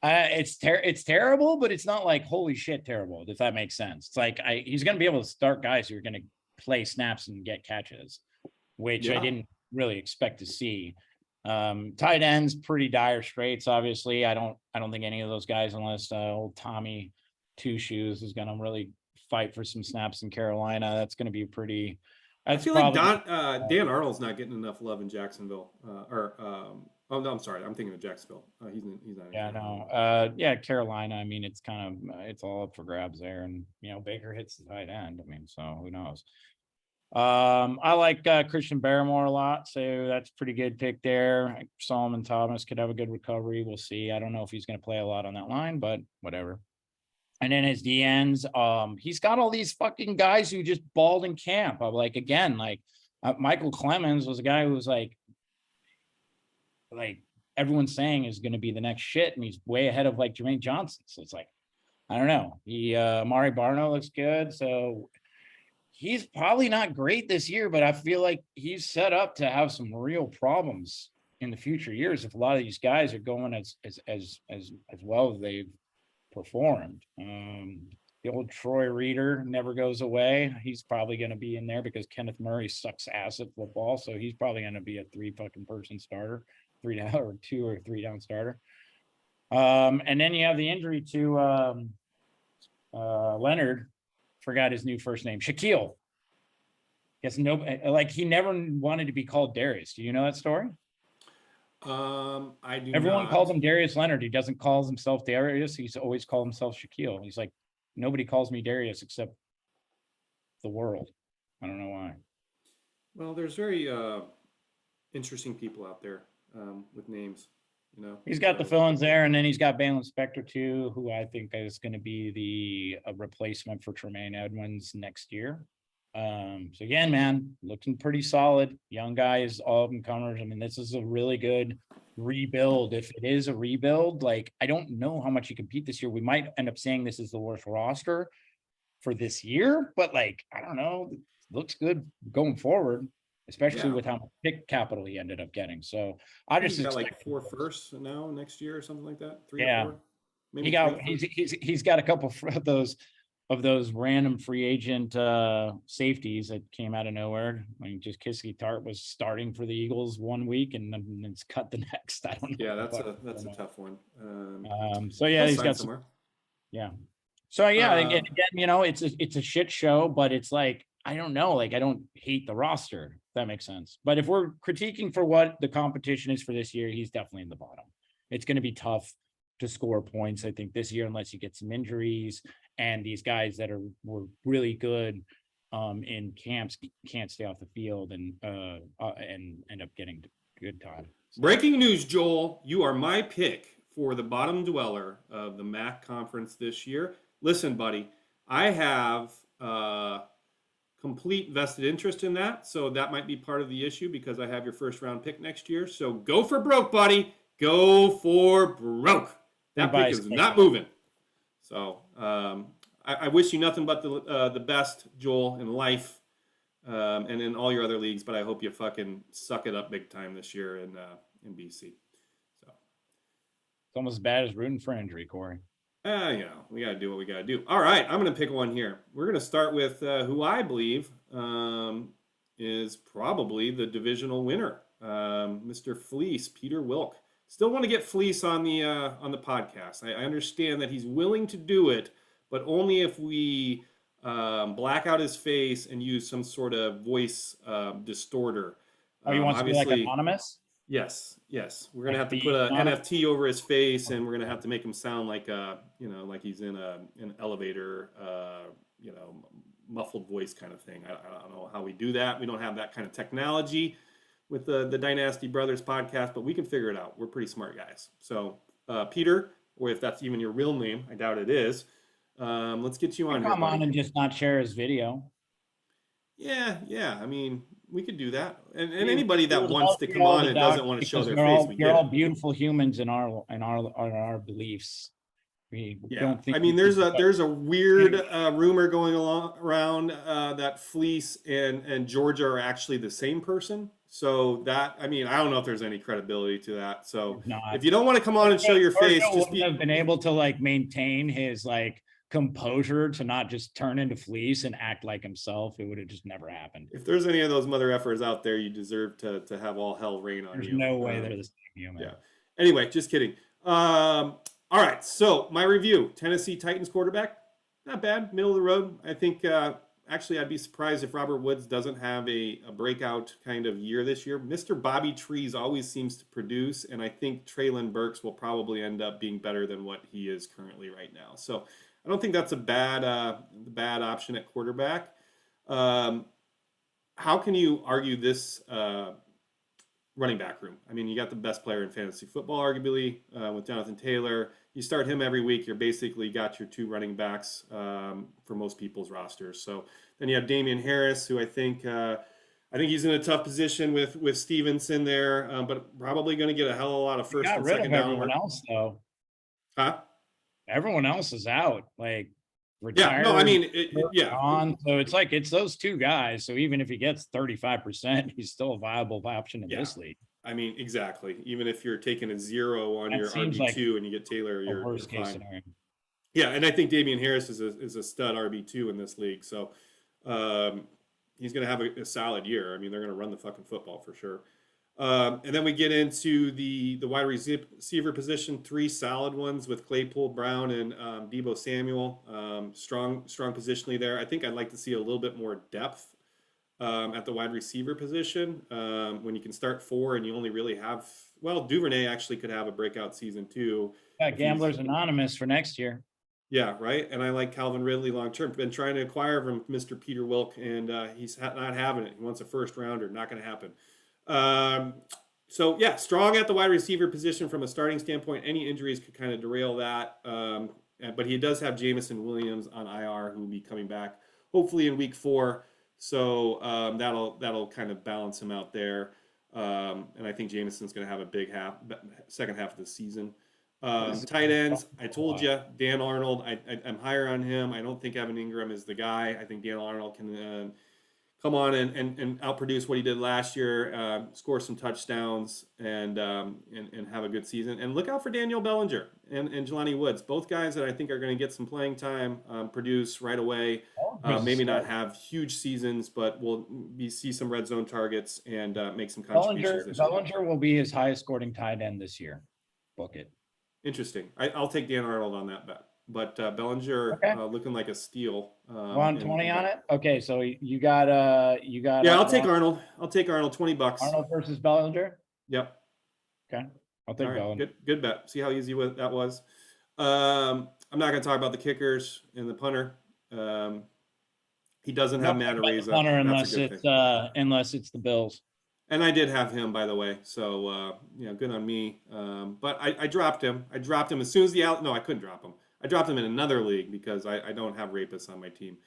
It's terrible, but it's not like holy shit terrible, if that makes sense. It's like he's going to be able to start guys who are going to play snaps and get catches, which I didn't really expect to see. Tight ends, pretty dire straits. Obviously, I don't think any of those guys, unless old Tommy Two Shoes is going to really fight for some snaps in Carolina. That's going to be pretty. I feel like Dan Arnold's not getting enough love in Jacksonville. Oh no, I'm sorry, I'm thinking of Jacksonville. He's not. Yeah, no. Carolina. I mean, it's it's all up for grabs there, and Baker hits the tight end. I mean, so who knows? I like Christian Barrymore a lot, so that's a pretty good pick there. Solomon Thomas could have a good recovery. We'll see. I don't know if he's going to play a lot on that line, but whatever. And then his DNs, he's got all these fucking guys who just balled in camp. I'm like, again, Michael Clemens was a guy who was like everyone's saying is going to be the next shit, and he's way ahead of like Jermaine Johnson. So it's like, I don't know. Amari Barno looks good, so he's probably not great this year, but I feel like he's set up to have some real problems in the future years if a lot of these guys are going as well as they've performed. The old Troy Reader never goes away. He's probably going to be in there because Kenneth Murray sucks ass at football, so he's probably going to be a 3 fucking person starter, 3 down or 2 or 3 down starter. And then you have the injury to Leonard. Forgot his new first name, Shaquille. Guess he never wanted to be called Darius. Do you know that story? I do. Everyone calls him Darius Leonard. He doesn't call himself Darius. He's always called himself Shaquille. He's like, nobody calls me Darius except the world. I don't know why. Well, there's very interesting people out there with names. He's got the fill-ins there, and then he's got Balen Spector too, who I think is going to be the replacement for Tremaine Edmonds next year. So again, man, looking pretty solid. Young guys, all of them comers. I mean, this is a really good rebuild. If it is a rebuild, like I don't know how much you compete this year. We might end up saying this is the worst roster for this year, but like I don't know, it looks good going forward, especially Yeah. with how much pick capital he ended up getting. So I He's just got like expect, 4 firsts now next year or something like that. 3 or yeah, 4, he maybe 3 got firsts. he's got a couple of those random free agent safeties that came out of nowhere. I mean, just Kissy Tart was starting for the Eagles one week and then it's cut the next. I don't know. Yeah, what the fuck that's is a going tough one. on. So yeah, He'll he's sign got some, somewhere. yeah. So yeah, Uh, again, you know, it's a shit show, but it's like I don't know, like I don't hate the roster. If that makes sense. But if we're critiquing for what the competition is for this year, he's definitely in the bottom. It's going to be tough to score points, I think, this year unless you get some injuries and these guys that were really good in camps can't stay off the field and end up getting good time. So, Breaking news, Joel. You are my pick for the bottom dweller of the MAC conference this year. Listen, buddy, I have complete vested interest in that. So that might be part of the issue because I have your first round pick next year. So go for broke, buddy. Go for broke. That pick is not moving. So I wish you nothing but the best, Joel, in life and in all your other leagues. But I hope you fucking suck it up big time this year in BC. So it's almost as bad as rooting for injury, Corey. you know, we got to do what we got to do. All right, I'm going to pick one here. We're going to start with who I believe is probably the divisional winner, Mr. Fleece, Peter Wilk. Still want to get Fleece on the podcast. I understand that he's willing to do it, but only if we black out his face and use some sort of voice distorter. Oh, you want to be like anonymous? Yes. We're gonna Like have to put an NFT over his face, and we're gonna have to make him sound like like he's in an elevator, muffled voice kind of thing. I don't know how we do that. We don't have that kind of technology with the Dynasty Brothers podcast, but we can figure it out. We're pretty smart guys. So, Peter, or if that's even your real name, I doubt it is. Let's get you on here. Come on and just not share his video. Yeah. I mean, we could do that. And anybody that wants to come on and doesn't want to show their face, you're all beautiful humans in our beliefs. We don't think. I mean, there's a weird rumor going around that Fleece and Georgia are actually the same person. So that, I mean, I don't know if there's any credibility to that. So if you don't want to come on and show your face, just have been able to like maintain his like composure to not just turn into Fleece and act like himself. It would have just never happened. If there's any of those mother effers out there, you deserve to have all hell rain on you. There's no way they're the same human. Yeah. Anyway, just kidding. All right. So my review: Tennessee Titans quarterback, not bad, middle of the road. I think actually I'd be surprised if Robert Woods doesn't have a breakout kind of year this year. Mr. Bobby Trees always seems to produce, and I think Treylon Burks will probably end up being better than what he is currently right now. So I don't think that's a bad option at quarterback. How can you argue this running back room? I mean, you got the best player in fantasy football, arguably, with Jonathan Taylor. You start him every week, you're basically got your 2 running backs for most people's rosters. So then you have Damian Harris, who I think he's in a tough position with Stevenson there, but probably going to get a hell of a lot of first and second down work. Everyone else, though. Huh? Everyone else is out, like Yeah, retired. no, I mean, So it's those 2 guys. So even if he gets 35%, he's still a viable option in this league. I mean, exactly. Even if you're taking a 0 on your RB2 and you get Taylor, you're fine. Scenario. Yeah, and I think Damian Harris is a stud RB2 in this league. So he's going to have a solid year. I mean, they're going to run the fucking football for sure. And then we get into the wide receiver position, 3 solid ones with Claypool, Brown, and Deebo Samuel. Strong positionally there. I think I'd like to see a little bit more depth at the wide receiver position when you can start 4 and you only really have, Duvernay actually could have a breakout season too. Gamblers Anonymous for next year. Yeah, right. And I like Calvin Ridley long term. Been trying to acquire from Mr. Peter Wilk, and he's not having it. He wants a first rounder. Not going to happen. So yeah, strong at the wide receiver position from a starting standpoint. Any injuries could kind of derail that. But he does have Jamison Williams on IR, who will be coming back hopefully in week 4. So that'll kind of balance him out there. And I think Jameson's going to have a big second half of the season. Tight ends, I told you, Dan Arnold. I'm higher on him. I don't think Evan Ingram is the guy. I think Dan Arnold can come on and outproduce what he did last year, score some touchdowns, and have a good season. And look out for Daniel Bellinger and Jelani Woods, both guys that I think are going to get some playing time, produce right away. Maybe not have huge seasons, but we'll see some red zone targets and make some contributions. Bellinger will be his highest scoring tight end this year. Book it. Interesting. I'll take Dan Arnold on that bet. But Bellinger looking like a steal. 120 on it. Okay, so you got. Yeah, I'll take Arnold. I'll take Arnold. $20. Arnold versus Bellinger. Yep. Okay, I'll take Bellinger. Good bet. See how easy that was. I'm not going to talk about the kickers and the punter. He doesn't have Matt Araiza. Punter unless it's the Bills. And I did have him, by the way. So good on me. But I dropped him. I dropped him as soon as no, I couldn't drop him. I dropped him in another league because I don't have rapists on my team.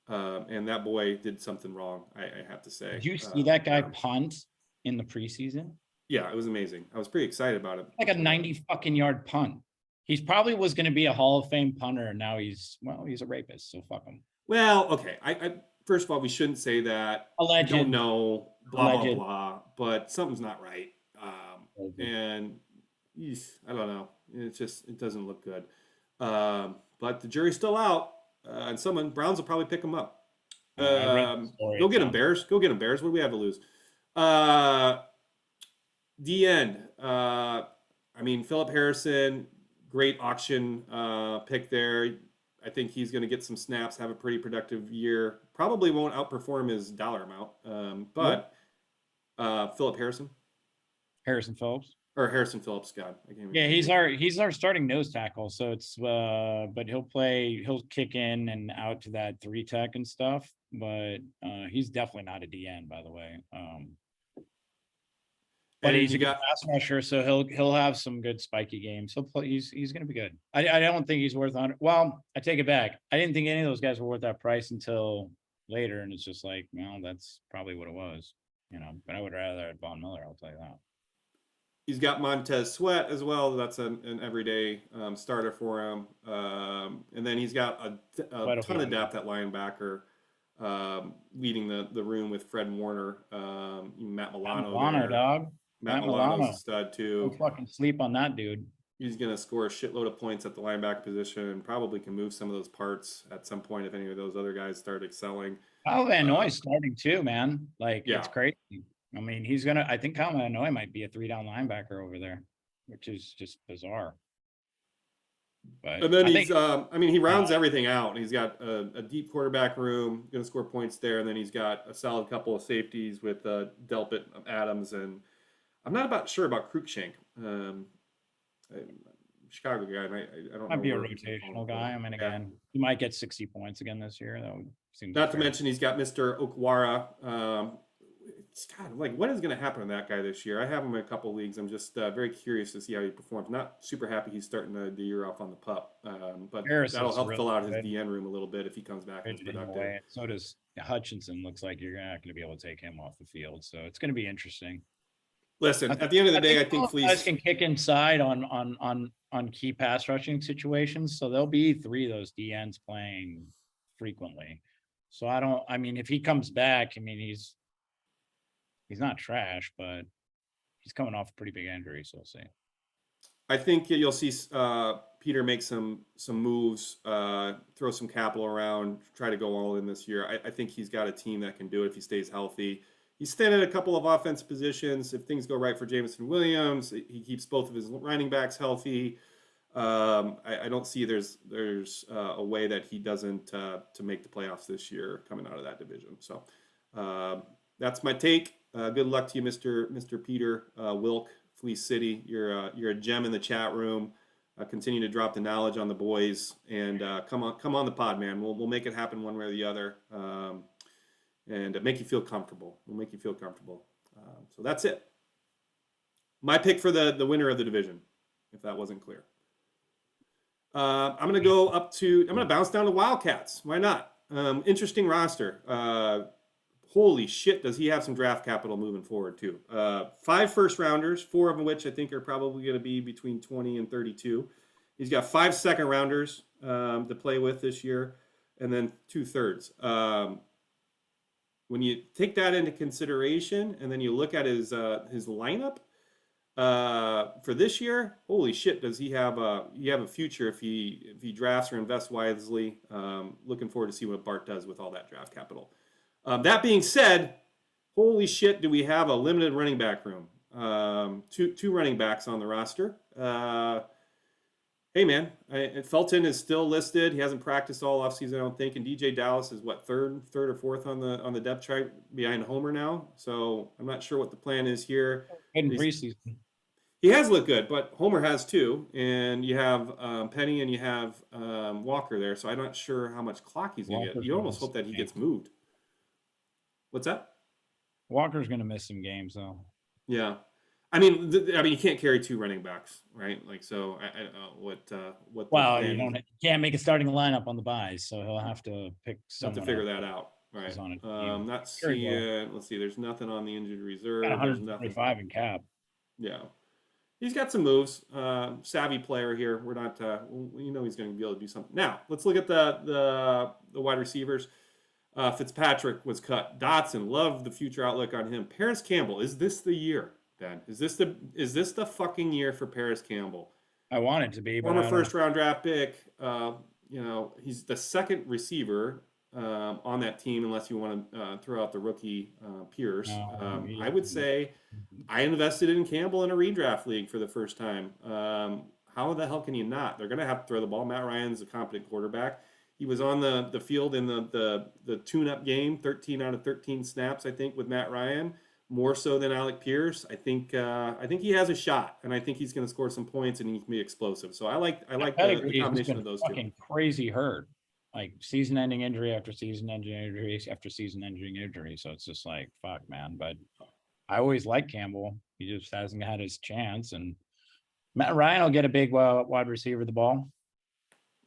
And that boy did something wrong, I have to say. Did you see that guy punt in the preseason? Yeah, it was amazing. I was pretty excited about it. Like a 90 fucking yard punt. He's probably was going to be a Hall of Fame punter, and now he's a rapist, so fuck him. Well, okay. I first of all, we shouldn't say that. Alleged. I don't know, blah, blah, blah. But something's not right. And I don't know. It doesn't look good. But the jury's still out, and Browns will probably pick him up. Go get him, Bears. Go get him, Bears. What do we have to lose? The end. Philip Harrison, great auction pick there. I think he's going to get some snaps, have a pretty productive year. Probably won't outperform his dollar amount. But Philip Harrison. Harrison Phillips. Or Harrison Phillips, God. Yeah, he's our starting nose tackle. So it's but he'll kick in and out to that 3 tech and stuff. But he's definitely not a DN, by the way. But he's a pass rusher, so he'll have some good spiky games. He'll play. He's going to be good. I don't think he's worth 100. Well, I take it back. I didn't think any of those guys were worth that price until later, and it's just like, well, that's probably what it was, But I would rather have Von Miller. I'll tell you that. He's got Montez Sweat as well. That's an everyday starter for him. And then he's got a ton of depth at linebacker, leading the room with Fred Warner, Matt Milano. Matt Milano's a stud too. Don't fucking sleep on that dude. He's going to score a shitload of points at the linebacker position and probably can move some of those parts at some point if any of those other guys start excelling. Kyle Van Noy's starting too, man. It's crazy. I think Kyle Van Noy might be a 3-down linebacker over there, which is just bizarre. But and then he rounds everything out. He's got a deep quarterback room, going to score points there. And then he's got a solid couple of safeties with Delpit, Adams, and I'm not sure about Cruikshank. Chicago guy. I don't know. Might be a rotational guy. Again, he might get 60 points again this year. That would seem not to mention he's got Mr. Okwara. What is going to happen to that guy this year? I have him in a couple leagues. I'm just very curious to see how he performs. Not super happy he's starting the year off on the pup, but that'll help fill out his DN room a little bit if he comes back and is productive. So does Hutchinson. Looks like you're not going to be able to take him off the field, so it's going to be interesting. Listen, at the end of the day, I think Fleece can kick inside on key pass rushing situations, so there'll be 3 of those DNs playing frequently. So if he comes back, he's not trash, but he's coming off a pretty big injury, so we'll see. I think you'll see Peter make some moves, throw some capital around, try to go all in this year. I think he's got a team that can do it if he stays healthy. He's thin at a couple of offensive positions. If things go right for Jameson Williams, he keeps both of his running backs healthy. I don't see there's a way that he doesn't to make the playoffs this year coming out of that division. So that's my take. Good luck to you, Mr. Peter Wilk, Fleece City. You're a gem in the chat room. Continue to drop the knowledge on the boys, and come on the pod, man. We'll make it happen one way or the other, and make you feel comfortable. We'll make you feel comfortable. So that's it. My pick for the winner of the division, if that wasn't clear. I'm going to bounce down to Wildcats. Why not? Interesting roster. holy shit, does he have some draft capital moving forward too? 5 first rounders, 4 of which I think are probably going to be between 20 and 32. He's got 5 second rounders to play with this year, and then 2 thirds. When you take that into consideration, and then you look at his lineup for this year, holy shit, does he have a future if he drafts or invests wisely? Looking forward to see what Bart does with all that draft capital. That being said, holy shit, do we have a limited running back room? Two running backs on the roster. Hey man, Felton is still listed. He hasn't practiced all offseason, I don't think. And DJ Dallas is what, third or fourth on the depth chart behind Homer now. So I'm not sure what the plan is here. In preseason, He has looked good, but Homer has too. And you have Penny and you have Walker there. So I'm not sure how much clock he's going to get. You almost hope that he gets moved. What's that? Walker's going to miss some games though. Yeah. I mean, you can't carry 2 running backs, right? Like, so I don't know what. Well, you can't make a starting lineup on the buys, so he'll have to pick someone. Have to figure that out, right? Not seeing. Let's see. There's nothing on the injured reserve. Got 125 in cap. Yeah, he's got some moves. Savvy player here. We're not. He's going to be able to do something. Now let's look at the wide receivers. Fitzpatrick was cut. Dotson, love the future outlook on him. Paris Campbell, is this the year, Ben? Is this the fucking year for Paris Campbell? I want it to be, but former first round draft pick. He's the second receiver on that team, unless you want to throw out the rookie Pierce. I would say I invested in Campbell in a redraft league for the first time. How the hell can you not? They're going to have to throw the ball. Matt Ryan's a competent quarterback. He was on the field in the tune-up game, 13 out of 13 snaps, I think, with Matt Ryan, more so than Alec Pierce. I think he has a shot, and I think he's going to score some points, and he can be explosive. So I like the combination of those two. Fucking crazy hurt, like season-ending injury after season-ending injury after season-ending injury. So it's just like, fuck, man. But I always liked Campbell. He just hasn't had his chance, and Matt Ryan will get a big wide receiver the ball.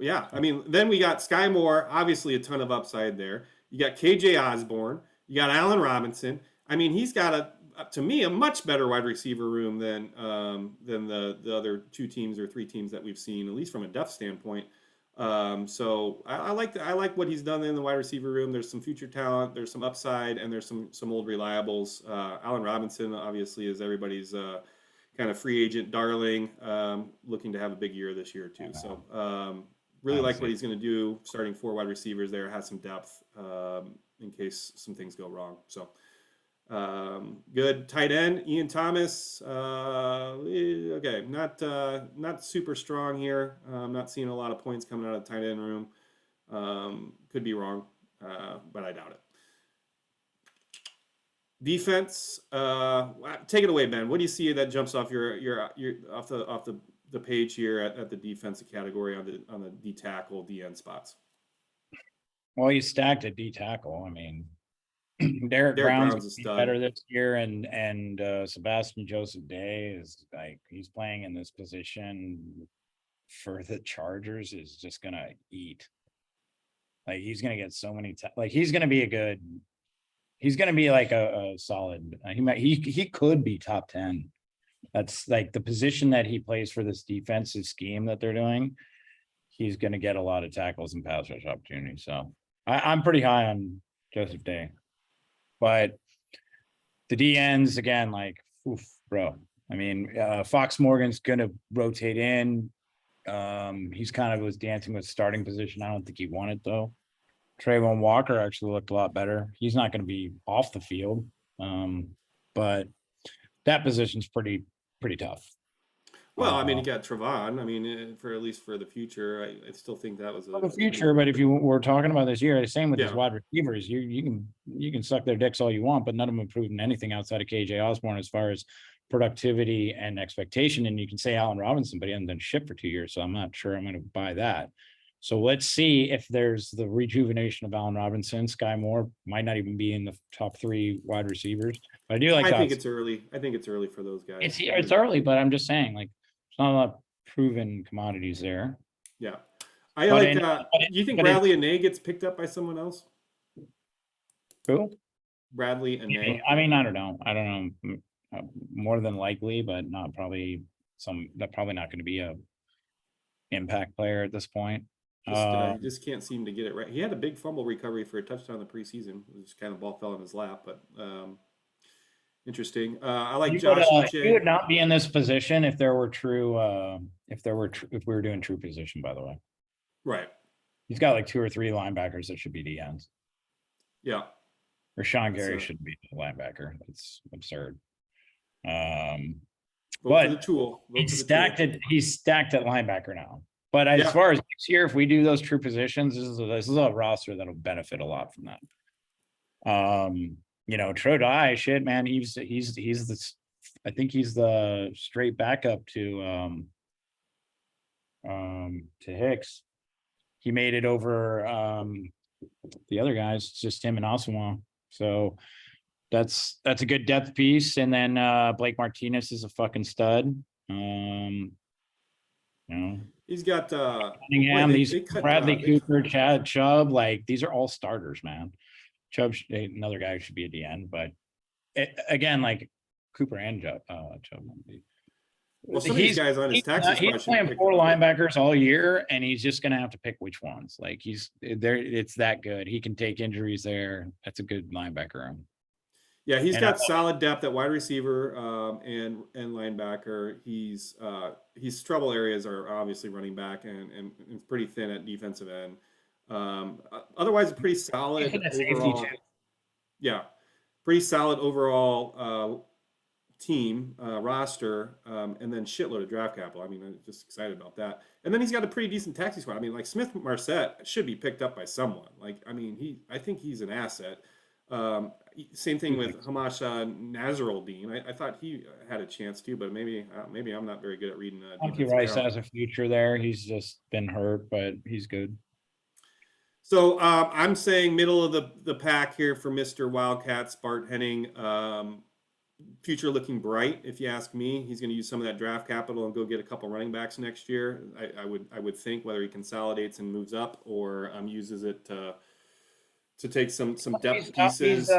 Yeah, I mean, then we got Sky Moore, obviously a ton of upside there. You got KJ Osborne. You got Allen Robinson. I mean, he's got to me, a much better wide receiver room than the other 2 teams or 3 teams that we've seen, at least from a depth standpoint. So I like what he's done in the wide receiver room. There's some future talent, there's some upside, and there's some old reliables. Allen Robinson obviously is everybody's kind of free agent darling, looking to have a big year this year too. So really like what he's going to do. Starting 4 wide receivers there, has some depth in case some things go wrong. So good tight end, Ian Thomas. Okay, not super strong here. I'm not seeing a lot of points coming out of the tight end room. Could be wrong, but I doubt it. Defense, take it away, Ben. What do you see that jumps off your off the page here at the defensive category on the D tackle, D end spots? Well, you stacked at D tackle. I mean, Derek Brown's better this year, and Sebastian Joseph Day is like, he's playing in this position for the Chargers is just gonna eat. Like, he's gonna get so many he's gonna be like a solid. He could be top 10. That's like the position that he plays for this defensive scheme that they're doing. He's going to get a lot of tackles and pass rush opportunities. So I'm pretty high on Joseph Day, but the D ends again, like, oof, bro. I mean, Fox Morgan's going to rotate in. He's kind of was dancing with starting position. I don't think he won it though. Trayvon Walker actually looked a lot better. He's not going to be off the field, but that position's pretty tough. Well, I mean, you got Trevon. I mean, for at least for the future, I still think that was the future. But if you were talking about this year, the same with these wide receivers, you can suck their dicks all you want, but none of them have proven anything outside of KJ Osborne as far as productivity and expectation. And you can say Allen Robinson, but he hasn't done shit for 2 years, so I'm not sure I'm going to buy that. So let's see if there's the rejuvenation of Allen Robinson. Sky Moore might not even be in the top 3 wide receivers. But I do like. I think it's early. I think it's early for those guys. It's early, but I'm just saying, like, there's not a lot of proven commodities there. Yeah, you think Bradley Anae gets picked up by someone else? Who? Bradley and Nay. I mean, I don't know. More than likely, but not probably that probably not going to be a impact player at this point. He just can't seem to get it right. He had a big fumble recovery for a touchdown in the preseason. It was kind of ball fell in his lap, but interesting. I like Josh He would not be in this position if there were true. If we were doing true position, by the way. Right. He's got like 2 or 3 linebackers that should be the ends. Yeah. Or Sean Gary shouldn't be the linebacker. That's absurd. But the tool. He's stacked at linebacker now. But as far as next year, if we do those true positions, this is a roster that'll benefit a lot from that. You know, Trodai, shit, man, he's the, I think he's the straight backup to Hicks. He made it over the other guys. It's just him and Asamoah. So that's a good depth piece. And then Blake Martinez is a fucking stud. You know, he's got Cunningham, Bradley Cooper, Chad Chubb, like these are all starters, man. Chubb, another guy who should be at the end, but again, like Cooper and Chubb. Well, some of these guys on his taxi squad, he's playing 4 linebackers all year, and he's just going to have to pick which ones. Like he's there, it's that good. He can take injuries there. That's a good linebacker room. Yeah, he's got solid depth at wide receiver and linebacker. His trouble areas are obviously running back and pretty thin at defensive end. Otherwise, a pretty solid overall. Yeah, pretty solid overall team roster, and then shitload of draft capital. I mean, I'm just excited about that. And then he's got a pretty decent taxi squad. I mean, like Smith Marset should be picked up by someone. Like, I mean, I think he's an asset. Same thing with Hamash Nazaraldine. I thought he had a chance too, but maybe I'm not very good at reading. Monkey Rice has a future there. He's just been hurt, but he's good. So I'm saying middle of the pack here for Mr. Wildcats, Bart Henning. Future looking bright, if you ask me. He's going to use some of that draft capital and go get a couple running backs next year. I would think, whether he consolidates and moves up or uses it to take some depth pieces.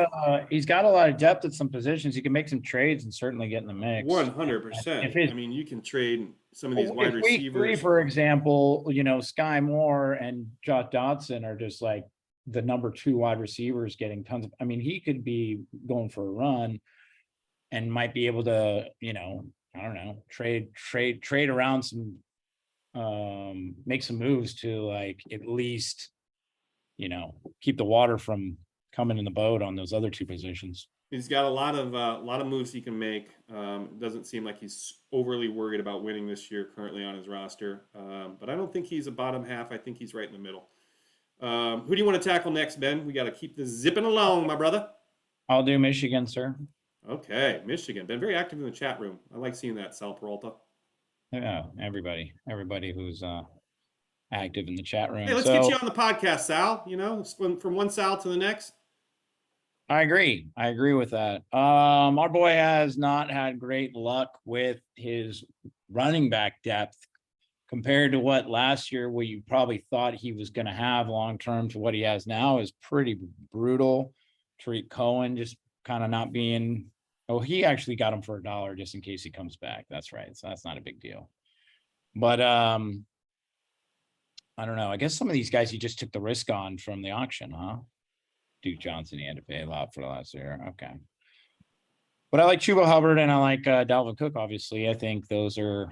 He's got a lot of depth at some positions. He can make some trades and certainly get in the mix. 100%. I mean, you can trade some of these wide receivers. Week 3, for example, you know, Sky Moore and Josh Dotson are just like the number 2 wide receivers getting tons of. I mean, he could be going for a run and might be able to, you know, I don't know, trade around some, make some moves to like at least, you know, keep the water from coming in the boat on those other 2 positions. He's got a lot of moves he can make. Doesn't seem like he's overly worried about winning this year currently on his roster. But I don't think he's a bottom half. I think he's right in the middle. Who do you want to tackle next, Ben? We got to keep this zipping along, my brother. I'll do Michigan, sir. Okay, Michigan. Been very active in the chat room. I like seeing that, Sal Peralta. Yeah, everybody who's active in the chat room. Hey, let's get you on the podcast, Sal. You know, from one Sal to the next. I agree with that. Our boy has not had great luck with his running back depth compared to what last year we probably thought he was going to have long term to what he has now is pretty brutal. Tariq Cohen just kind of not being. Oh, he actually got him for $1 just in case he comes back. That's right. So that's not a big deal. But I don't know. I guess some of these guys he just took the risk on from the auction, huh? Duke Johnson, he had to pay a lot for last year. Okay. But I like Chuba Hubbard and I like Dalvin Cook, obviously. I think those are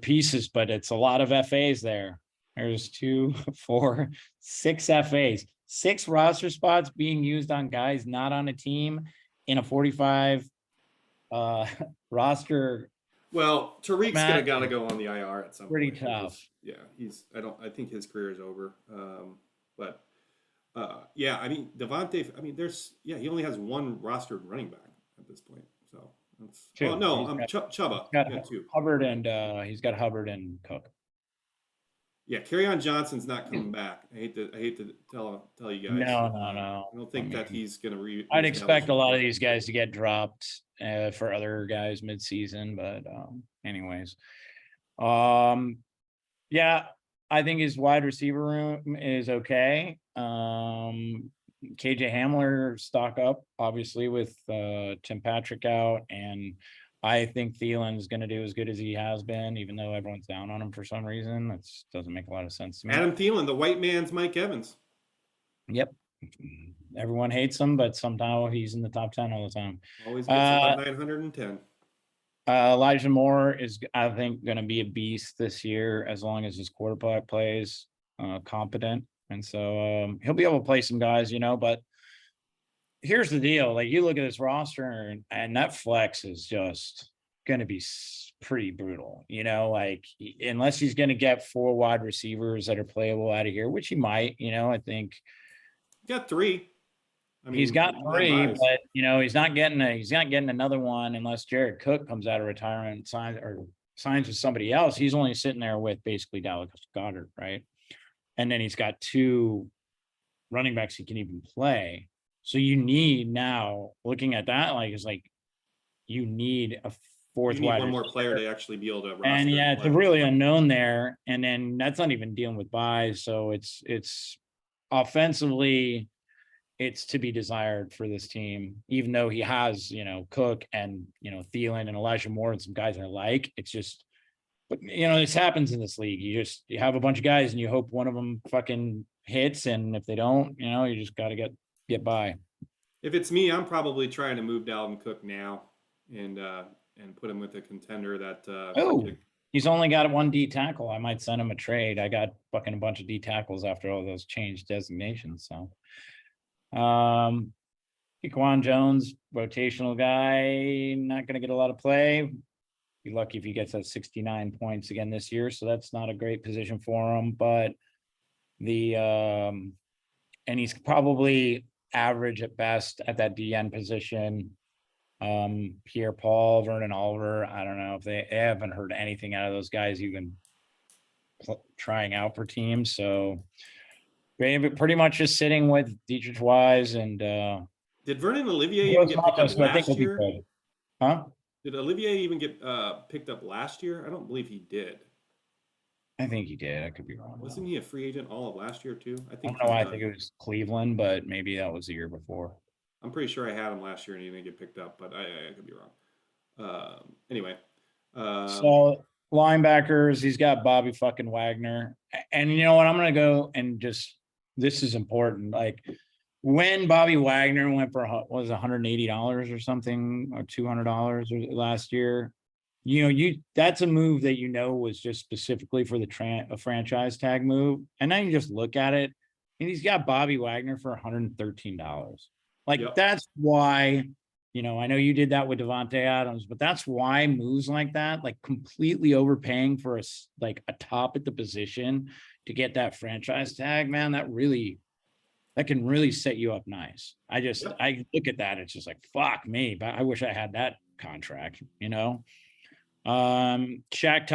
pieces, but it's a lot of FAs there. There's 2, 4, 6 FAs, 6 roster spots being used on guys not on a team in a 45 roster. Well, Tariq's gotta go on the IR at some point. Pretty tough. Yeah, I think his career is over. Yeah, I mean Devontae. I mean, he only has 1 rostered running back at this point. So that's Chubba. He's got 2. Hubbard and he's got Hubbard and Cook. Yeah, Kerryon Johnson's not coming back. I hate to tell you guys. No. I don't think that he's gonna I'd expect a lot of these guys to get dropped for other guys mid-season, but anyways. Yeah, I think his wide receiver room is okay. KJ Hamler stock up, obviously, with Tim Patrick out, and I think Thielen's going to do as good as he has been, even though everyone's down on him for some reason. That doesn't make a lot of sense to me. Adam Thielen, the white man's Mike Evans. Yep. Everyone hates him, but somehow he's in the top 10 all the time. Always gets about 910. Elijah Moore is, I think, going to be a beast this year as long as his quarterback plays competent. And so he'll be able to play some guys, but here's the deal. Like, you look at this roster and that flex is just going to be pretty brutal, like, unless he's going to get 4 wide receivers that are playable out of here, which he might, I think. He got 3. I mean, he's got 3, but he's not getting another one unless Jared Cook comes out of retirement and signs with somebody else. He's only sitting there with basically Dallas Goedert, right? And then he's got 2 running backs he can even play. So you need, now looking at that, you need a 4th wide. One more player to actually be able to roster. And yeah, it's a really unknown there. And then that's not even dealing with buys. So it's offensively, it's to be desired for this team, even though he has, Cook and, Thielen and Elijah Moore and some guys I like. It's just, but this happens in this league. You have a bunch of guys and you hope one of them fucking hits. And if they don't, you just got to get by. If it's me, I'm probably trying to move Dalvin Cook now and put him with a contender that, he's only got 1 D tackle. I might send him a trade. I got fucking a bunch of D tackles after all those changed designations. So, Equan Jones, rotational guy, not going to get a lot of play. Be lucky if he gets that 69 points again this year. So that's not a great position for him, but and he's probably average at best at that DN position. Pierre Paul, Vernon Oliver, I don't know if they haven't heard anything out of those guys even trying out for teams. So pretty much just sitting with Dietrich Wise and did Vernon Olivier even get picked up last year? Huh? Did Olivier even get picked up last year? I don't believe he did. I think he did. I could be wrong. Wasn't he a free agent all of last year too? I think it was Cleveland, but maybe that was the year before. I'm pretty sure I had him last year and he didn't get picked up, but I could be wrong. Anyway. So linebackers, he's got Bobby fucking Wagner. And you know what? I'm going to go and this is important. Like, when Bobby Wagner went for $180 or something, or $200 last year, that's a move that was just specifically for a franchise tag move. And then you just look at it, and he's got Bobby Wagner for $113. That's why, I know you did that with Devontae Adams, but that's why moves like that, like completely overpaying for a top at the position to get that franchise tag, man, that can really set you up nice. I look at that, it's just like, fuck me, but I wish I had that contract, Shaq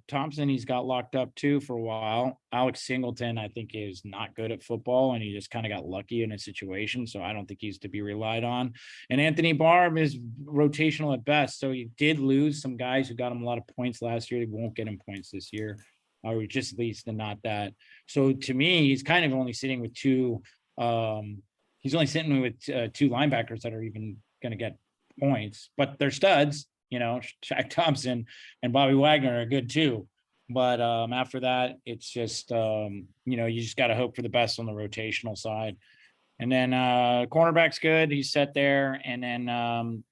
Thompson, he's got locked up too for a while. Alex Singleton, I think, is not good at football, and he just kind of got lucky in a situation, so I don't think he's to be relied on. And Anthony Barr is rotational at best, so he did lose some guys who got him a lot of points last year. He won't get him points this year, or just at least not that. So to me, he's kind of only sitting with 2. He's only sitting with 2 linebackers that are even going to get points, but they're studs. Shaq Thompson and Bobby Wagner are good too. But after that, it's just, you just got to hope for the best on the rotational side. And then cornerback's good. He's set there. And then,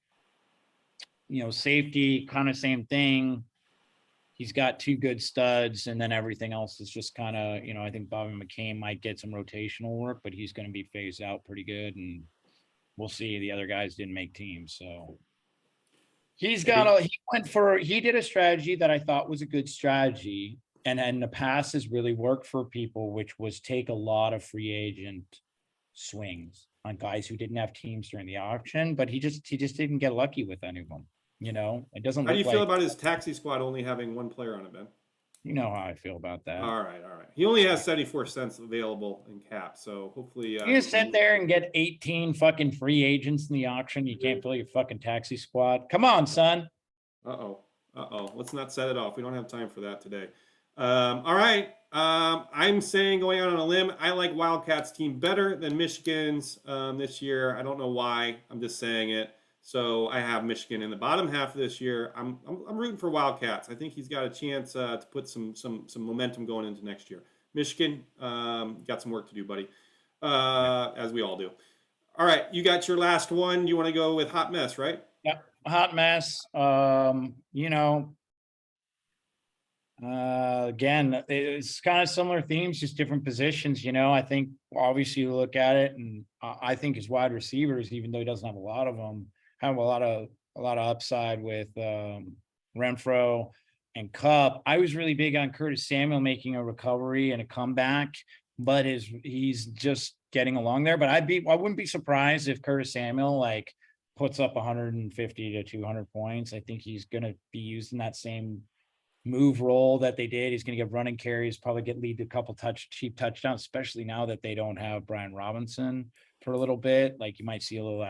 safety, kind of same thing. He's got 2 good studs. And then everything else is just kind of, I think Bobby McCain might get some rotational work, but he's going to be phased out pretty good. And we'll see. The other guys didn't make teams. So he did a strategy that I thought was a good strategy, and in the past has really worked for people, which was take a lot of free agent swings on guys who didn't have teams during the auction, but he just didn't get lucky with any of them. It doesn't. How do you feel about his taxi squad only having 1 player on it, Ben? You know how I feel about that. All right. He only has 74 cents available in cap, so hopefully you just sit there and get 18 fucking free agents in the auction. You can't fill your fucking taxi squad. Come on, son. Uh-oh. Let's not set it off. We don't have time for that today. All right. I'm saying, going out on a limb, I like Wildcats team better than Michigan's this year. I don't know why. I'm just saying it. So I have Michigan in the bottom half of this year. I'm rooting for Wildcats. I think he's got a chance to put some momentum going into next year. Michigan, got some work to do, buddy, as we all do. All right, you got your last one. You want to go with hot mess, right? Yeah, hot mess. Again, it's kind of similar themes, just different positions. I think obviously you look at it, and I think his wide receivers, even though he doesn't have a lot of them, have a lot of upside with Renfro and Cup. I was really big on Curtis Samuel making a recovery and a comeback, but he's just getting along there. But I wouldn't be surprised if Curtis Samuel puts up 150 to 200 points. I think he's going to be used in that same move role that they did. He's going to get running carries, probably lead to a couple cheap touchdowns, especially now that they don't have Brian Robinson for a little bit. You might see a little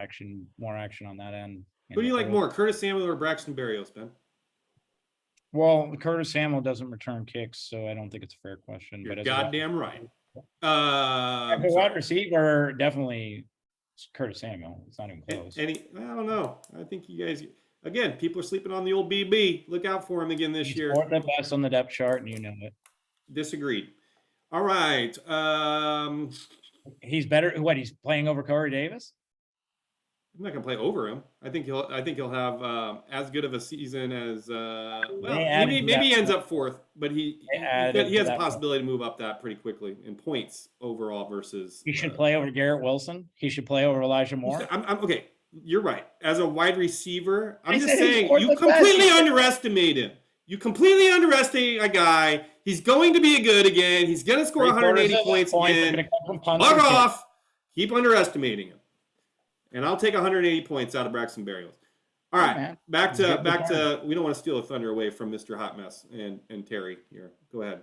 more action on that end. Who do you like more, Curtis Samuel or Braxton Berrios, Ben? Well, Curtis Samuel doesn't return kicks, so I don't think it's a fair question. You're goddamn right. Wide receiver, definitely Curtis Samuel. It's not even close. I don't know. I think you guys, again, people are sleeping on the old BB. Look out for him again this year. He's the best on the depth chart, and you know it. Disagreed. All right. He's better. What, he's playing over Corey Davis? I'm not gonna play over him. I think he'll have as good of a season as maybe he ends up fourth, but he has a possibility to move up that pretty quickly in points overall versus. He should play over Garrett Wilson. He should play over Elijah Moore. I'm okay. You're right. As a wide receiver, I'm just saying you completely underestimate him. You completely underestimate a guy. He's going to be good again. He's going to score 180 points again. Bug off. Keep underestimating him. And I'll take 180 points out of Braxton Berrios. All right, back to. We don't want to steal the thunder away from Mr. Hot Mess and Terry here. Go ahead.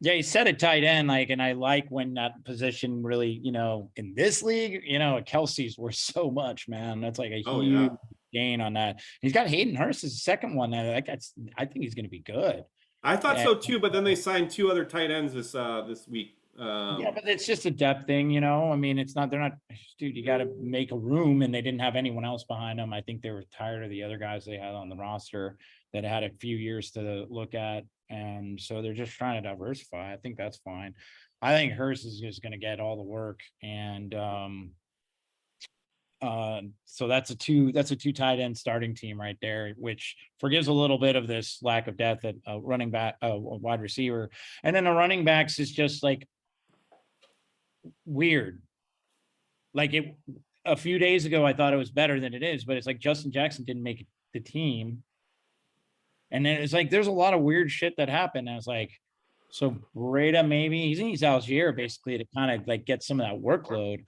Yeah, he said a tight end, and I like when that position really, in this league, Kelsey's worth so much, man. That's like a huge gain on that. He's got Hayden Hurst as the second one. I think he's going to be good. I thought so too, but then they signed two other tight ends this week. Yeah, but it's just a depth thing, I mean, they're not, dude, you got to make a room, and they didn't have anyone else behind them. I think they were tired of the other guys they had on the roster that had a few years to look at. And so they're just trying to diversify. I think that's fine. I think Hurst is just going to get all the work. And so that's a two tight end starting team right there, which forgives a little bit of this lack of depth at running back, wide receiver. And then the running backs is just weird. A few days ago, I thought it was better than it is, but it's Justin Jackson didn't make the team. And then it's there's a lot of weird shit that happened. And I was so Breda, maybe he's Algier basically to kind of get some of that workload.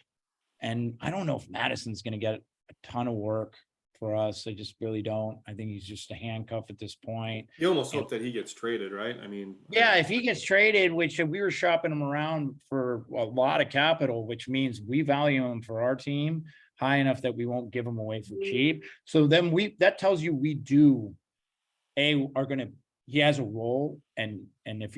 And I don't know if Madison's going to get a ton of work for us. I just really don't. I think he's just a handcuff at this point. You almost hope that he gets traded, right? I mean, yeah, if he gets traded, which we were shopping him around for a lot of capital, which means we value him for our team high enough that we won't give him away for cheap. So then that tells you we do he has a role, and if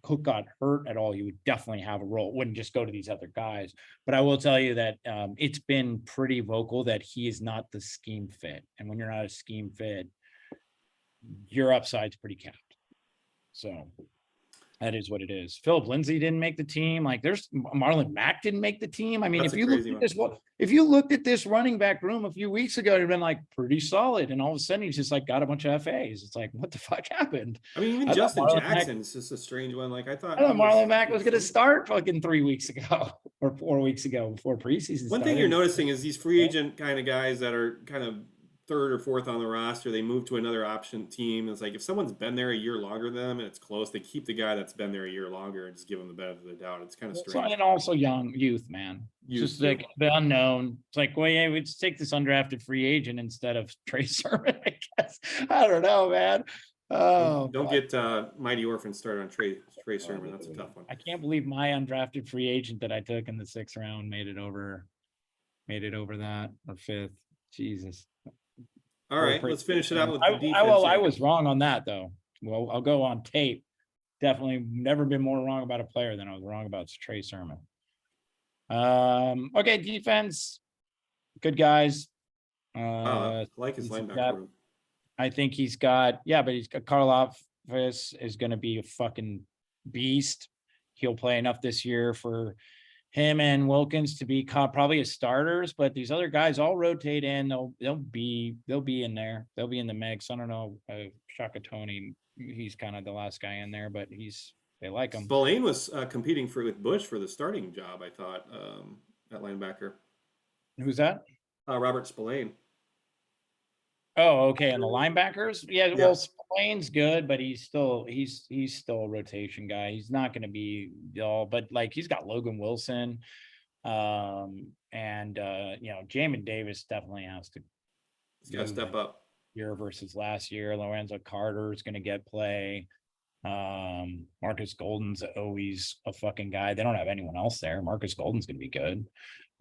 Cook got hurt at all, he would definitely have a role. It wouldn't just go to these other guys. But I will tell you that it's been pretty vocal that he is not the scheme fit. And when you're not a scheme fit, your upside's pretty capped. So that is what it is. Philip Lindsay didn't make the team. There's Marlon Mack didn't make the team. I mean, if you looked at this running back room a few weeks ago, it'd been pretty solid. And all of a sudden he's just got a bunch of FAs. It's what the fuck happened? I mean, even Justin Jackson is just a strange one. I thought Marlon Mack was going to start fucking 3 weeks ago or 4 weeks ago before preseason. One thing you're noticing is these free agent kind of guys that are kind of third or fourth on the roster, they move to another option team. It's if someone's been there a year longer than them and it's close, they keep the guy that's been there a year longer and just give them the benefit of the doubt. It's kind of strange. And also youth, man. Just the unknown. It's well, yeah, we just take this undrafted free agent instead of Trey Sermon, I guess. I don't know, man. Oh, don't get Mighty Orphan started on Trey Sermon. That's a tough one. I can't believe my undrafted free agent that I took in the 6th round made it over that, or 5th. Jesus. All right, let's finish it out with the defense. I was wrong on that, though. Well, I'll go on tape. definitely never been more wrong about a player than I was wrong about Trey Sermon. Okay, defense, good guys. I like his he's linebacker got- room. I think he's got, yeah, but he's got Karloff is going to be a fucking beast. He'll play enough this year for him and Wilkins to be probably as starters, but these other guys all rotate in. They'll be in there. They'll be in the mix. I don't know. Shaka Tony, he's kind of the last guy in there, but they like him. Spillane was competing with Bush for the starting job, I thought, at linebacker. Who's that? Robert Spillane. Oh, okay. And the linebackers, yeah. Yeah. Well, Spillane's good, but he's still a rotation guy. He's not going to be all, but like he's got Logan Wilson, and Jamin Davis definitely has to. He's got to step up. Year versus last year. Lorenzo Carter is going to get play. Marcus Golden's always a fucking guy. They don't have anyone else there. Marcus Golden's going to be good.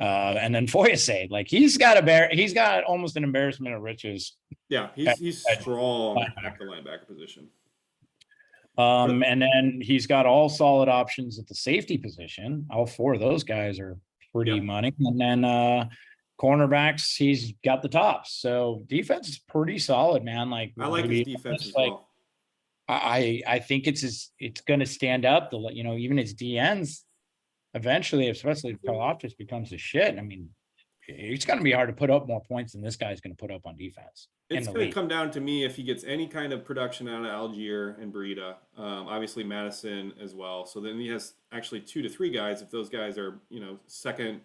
And then Foyesade, like he's got almost an embarrassment of riches. Yeah, he's strong at the linebacker position. And then he's got all solid options at the safety position. All four of those guys are pretty money. And then cornerbacks, he's got the tops. So defense is pretty solid, man. Like I like his defense as well. I think it's going to stand up. Even his DNs eventually, especially if Karlaftis becomes a shit. I mean, it's going to be hard to put up more points than this guy's going to put up on defense. It's going to come down to me if he gets any kind of production out of Algier and Breida. Obviously Madison as well. So then he has actually 2 to 3 guys. If those guys are second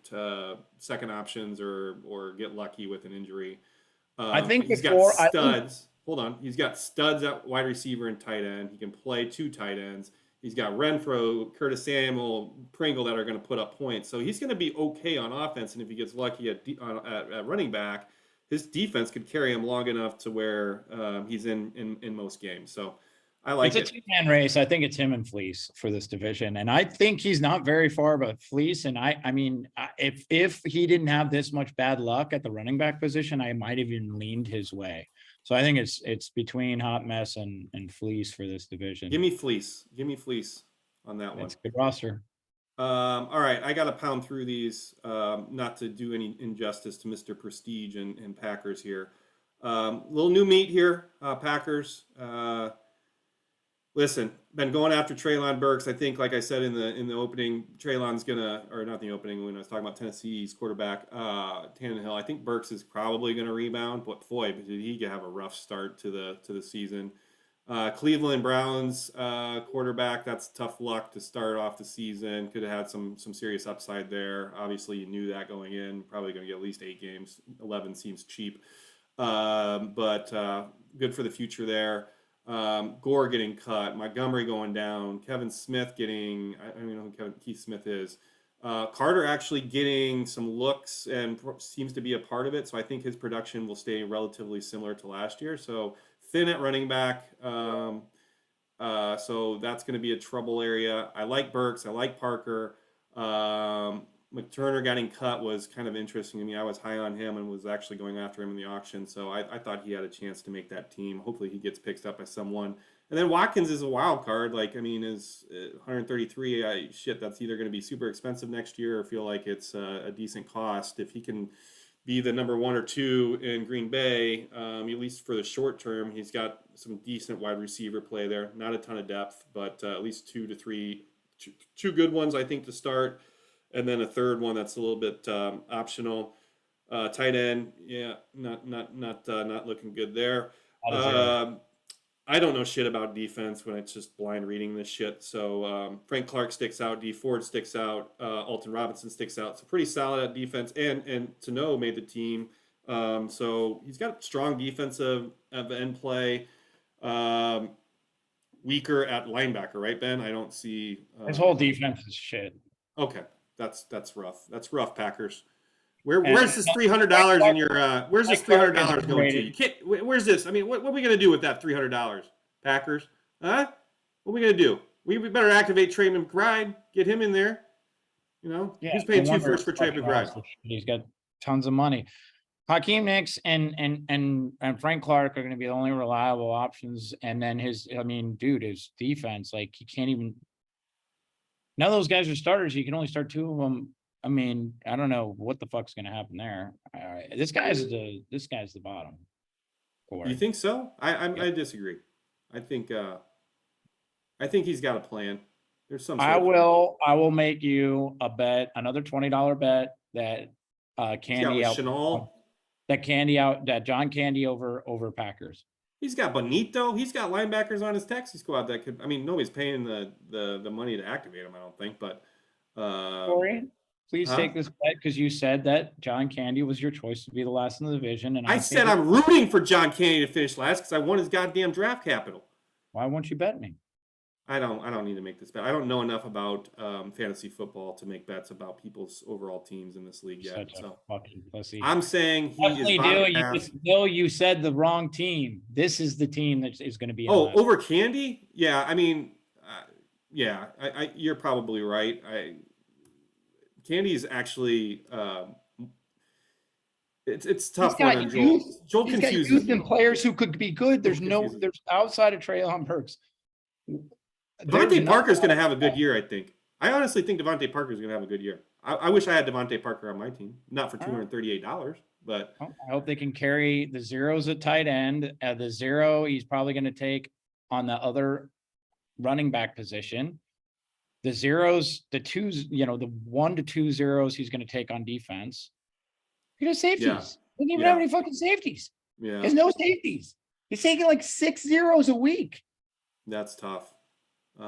options or get lucky with an injury. I think he's got studs. Hold on, he's got studs at wide receiver and tight end. He can play 2 tight ends. He's got Renfro, Curtis Samuel, Pringle that are going to put up points. So he's going to be okay on offense. And if he gets lucky at running back, his defense could carry him long enough to where he's in most games. So I like it. It's a 2-man race. I think it's him and Fleece for this division. And I think he's not very far above Fleece. And I mean, if he didn't have this much bad luck at the running back position, I might have even leaned his way. So I think it's between Hot Mess and Fleece for this division. Give me Fleece on that one. It's a good roster. All right, I got to pound through these, not to do any injustice to Mr. Prestige and Packers here. Little new meat here, Packers. Listen, been going after Treylon Burks. I think, like I said in the opening, Treylon's gonna, or not the opening when I was talking about Tennessee's quarterback, Tannehill. I think Burks is probably gonna rebound, but boy, did he have a rough start to the season. Cleveland Browns quarterback. That's tough luck to start off the season. Could have had some serious upside there. Obviously, you knew that going in. Probably going to get at least 8 games. 11 seems cheap, but good for the future there. Gore getting cut, Montgomery going down, Kevin Smith getting, I don't even know who Keith Smith is. Carter actually getting some looks and seems to be a part of it. So I think his production will stay relatively similar to last year. So thin at running back. So that's going to be a trouble area. I like Burks. I like Parker. McTurner getting cut was kind of interesting to me. I was high on him and was actually going after him in the auction. So I thought he had a chance to make that team. Hopefully he gets picked up by someone. And then Watkins is a wild card. Like, I mean, is 133. That's either going to be super expensive next year or feel like it's a decent cost. If he can be the number 1 or 2 in Green Bay, at least for the short term, he's got some decent wide receiver play there. Not a ton of depth, but at least 2 to 3, two good ones, I think, to start. And then a third one that's a little bit optional. Tight end, yeah, not looking good there. I don't know shit about defense when it's just blind reading this shit. So Frank Clark sticks out, D Ford sticks out, Alton Robinson sticks out. So pretty solid at defense, and Tano made the team. So he's got strong defensive end play. Weaker at linebacker, right, Ben? I don't see his whole defense is shit. Okay. That's rough. That's rough, Packers. Where's this $300 in your? Where's this $300 going to? You can't. Where's this? I mean, what are we gonna do with that $300? Packers, huh? What are we gonna do? We better activate Trey McBride. Get him in there. Who's paying 2 first for Trey McBride? He's got tons of money. Hakeem Nicks and Frank Clark are going to be the only reliable options. And then his defense, like he can't even. None of those guys are starters. You can only start 2 of them. I mean, I don't know what the fuck's going to happen there. This guy's the bottom. You think so? I disagree. I think he's got a plan. There's some. I will make you a bet, another $20 bet that Candy out. Chanel. That John Candy over Packers. He's got Bonito. He's got linebackers on his taxi squad that could. I mean, nobody's paying the money to activate him. I don't think. But Corey, please take this bet because you said that John Candy was your choice to be the last in the division, and I said I'm rooting for John Candy to finish last because I won his goddamn draft capital. Why won't you bet me? I don't need to make this bet. I don't know enough about fantasy football to make bets about people's overall teams in this league yet. So I'm saying he definitely is. You said the wrong team. This is the team that is going to be. Over Candy? Yeah, I mean, you're probably right. Candy is actually. It's tough one. Joel confuses youth and players who could be good. There's outside of Treylon Burks. Devontae Parker's going to have a good year, I think. I honestly think Devontae Parker's going to have a good year. I wish I had Devontae Parker on my team, not for $238, but I hope they can carry the zeros at tight end. The zero he's probably going to take on the other running back position. The zeros, the twos, the 1 to 2 zeros he's going to take on defense. He has safeties. Yeah. He doesn't even have any fucking safeties. Yeah. There's no safeties. He's taking like 6 zeros a week. That's tough. I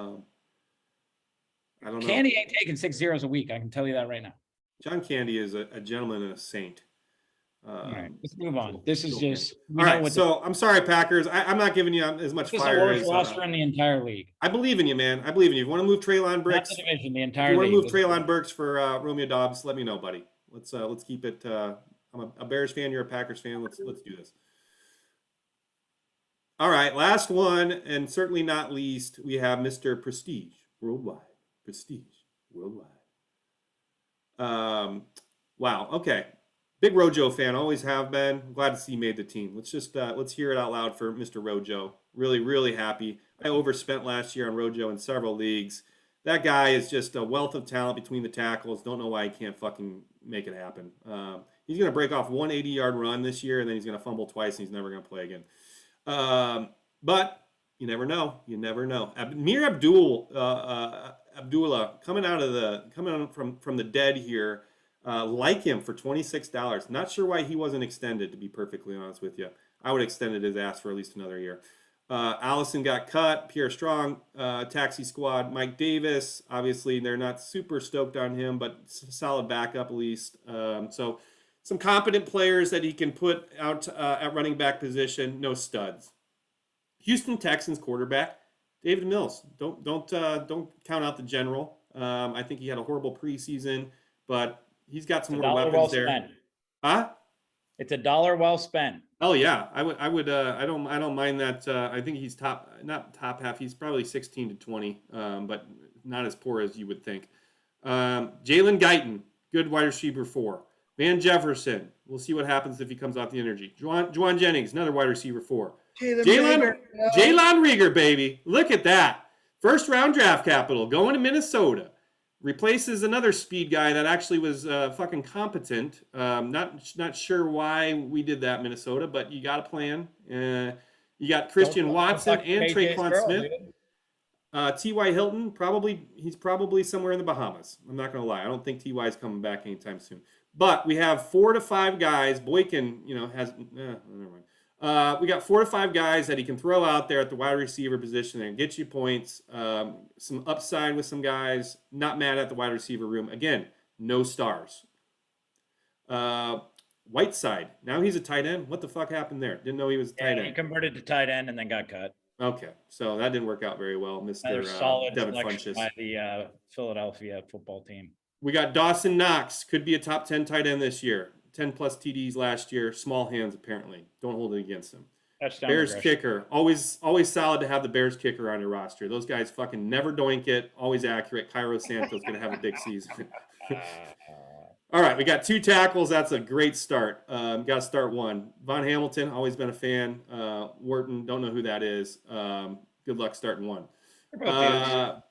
don't know. Candy ain't taking 6 zeros a week. I can tell you that right now. John Candy is a gentleman and a saint. All right, let's move on. This is just all right. So I'm sorry, Packers. I'm not giving you as much fire as roster in the entire league. I believe in you, man. I believe in you. If you want to move Treylon Burks, the division, the entire. If you want to move Treylon Burks for Romeo Dobbs, let me know, buddy. Let's keep it. I'm a Bears fan. You're a Packers fan. Let's do this. All right, last one, and certainly not least, we have Mr. Prestige Worldwide. Prestige Worldwide. Wow. Okay. Big Rojo fan. Always have been. Glad to see he made the team. Let's hear it out loud for Mr. Rojo. Really, really happy. I overspent last year on Rojo in several leagues. That guy is just a wealth of talent between the tackles. Don't know why he can't fucking make it happen. He's going to break off 180-yard run this year, and then he's going to fumble twice, and he's never going to play again. But you never know. You never know. Amir Abdullah coming from the dead here. Like him for $26. Not sure why he wasn't extended, to be perfectly honest with you. I would have extended his ass for at least another year. Allison got cut. Pierre Strong, taxi squad. Mike Davis, obviously they're not super stoked on him, but solid backup at least. So some competent players that he can put out at running back position. No studs. Houston Texans quarterback David Mills. Don't count out the general. I think he had a horrible preseason, but he's got some more weapons there. Huh? It's $1 well spent. Oh yeah, I would. I don't mind that. I think he's not top half. He's probably 16 to 20, but not as poor as you would think. Jalen Guyton, good wide receiver 4. Van Jefferson, we'll see what happens if he comes off the energy. Juwan Jennings, another wide receiver 4. Jalen Reagor, baby, look at that. First round draft capital going to Minnesota. Replaces another speed guy that actually was fucking competent. Not sure why we did that, Minnesota, but you got a plan. You got Christian Watson and Traquan Smith. T.Y. Hilton, he's probably somewhere in the Bahamas. I'm not going to lie. I don't think T.Y. is coming back anytime soon. But we have 4 to 5 guys. Boykin, has never mind. We got 4 to 5 guys that he can throw out there at the wide receiver position and get you points. Some upside with some guys. Not mad at the wide receiver room. Again, no stars. Whiteside. Now he's a tight end. What the fuck happened there? Didn't know he was a tight end. He converted to tight end and then got cut. Okay, so that didn't work out very well, Mr. Solid Devin selection Funchess. by the Philadelphia football team. We got Dawson Knox. Could be a top 10 tight end this year. 10 plus TDs last year. Small hands, apparently. Don't hold it against him. Touchdown Bears kicker. Always solid to have the Bears kicker on your roster. Those guys fucking never doink it. Always accurate. Cairo Santos going to have a big season. All right, we got 2 tackles. That's a great start. Got to start one. Von Hamilton, always been a fan. Wharton, don't know who that is. Good luck starting one. What about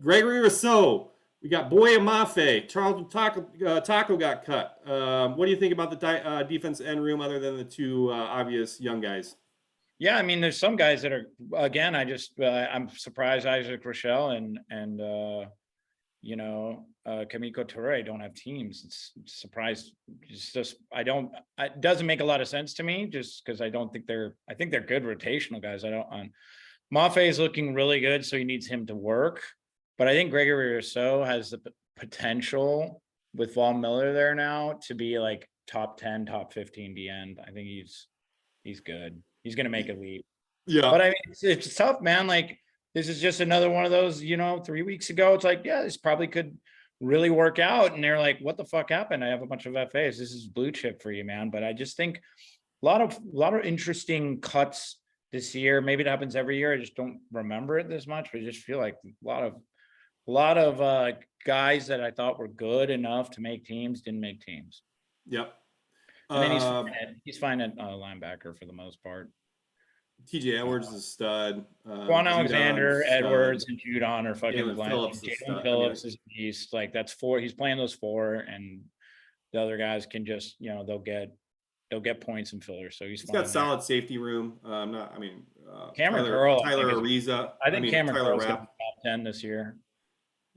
Gregory Rousseau. We got Boye Mafe. Charles Taco got cut. What do you think about the defense end room other than the 2 obvious young guys? Yeah, I mean, there's some guys that are, again, I'm surprised Isaac Rochelle and Kamiko Toure don't have teams. It's surprised. It's just, it doesn't make a lot of sense to me just because I think they're good rotational guys. Mafe is looking really good, so he needs him to work. But I think Gregory Rousseau has the potential with Von Miller there now to be like top 10, top 15 the end. I think he's good. He's going to make a leap. Yeah. But I mean, it's tough, man. Like, this is just another one of those, 3 weeks ago, it's like, yeah, this probably could really work out. And they're like, what the fuck happened? I have a bunch of FAs. This is blue chip for you, man. But I just think a lot of interesting cuts this year. Maybe it happens every year. I just don't remember it this much, but I just feel like a lot of guys that I thought were good enough to make teams didn't make teams. Yep. And then he's fine at linebacker for the most part. TJ Edwards is a stud. Juan Alexander, Edwards, and Judon are fucking Jalen Phillips is Jalen Phillips is a beast. Like, that's 4. He's playing those 4, and the other guys can just, they'll get points and fillers. So he's got solid safety room. Cameron Curl, Tyler Ariza. I think Cameron Curl's Rapp. gonna be top 10 this year.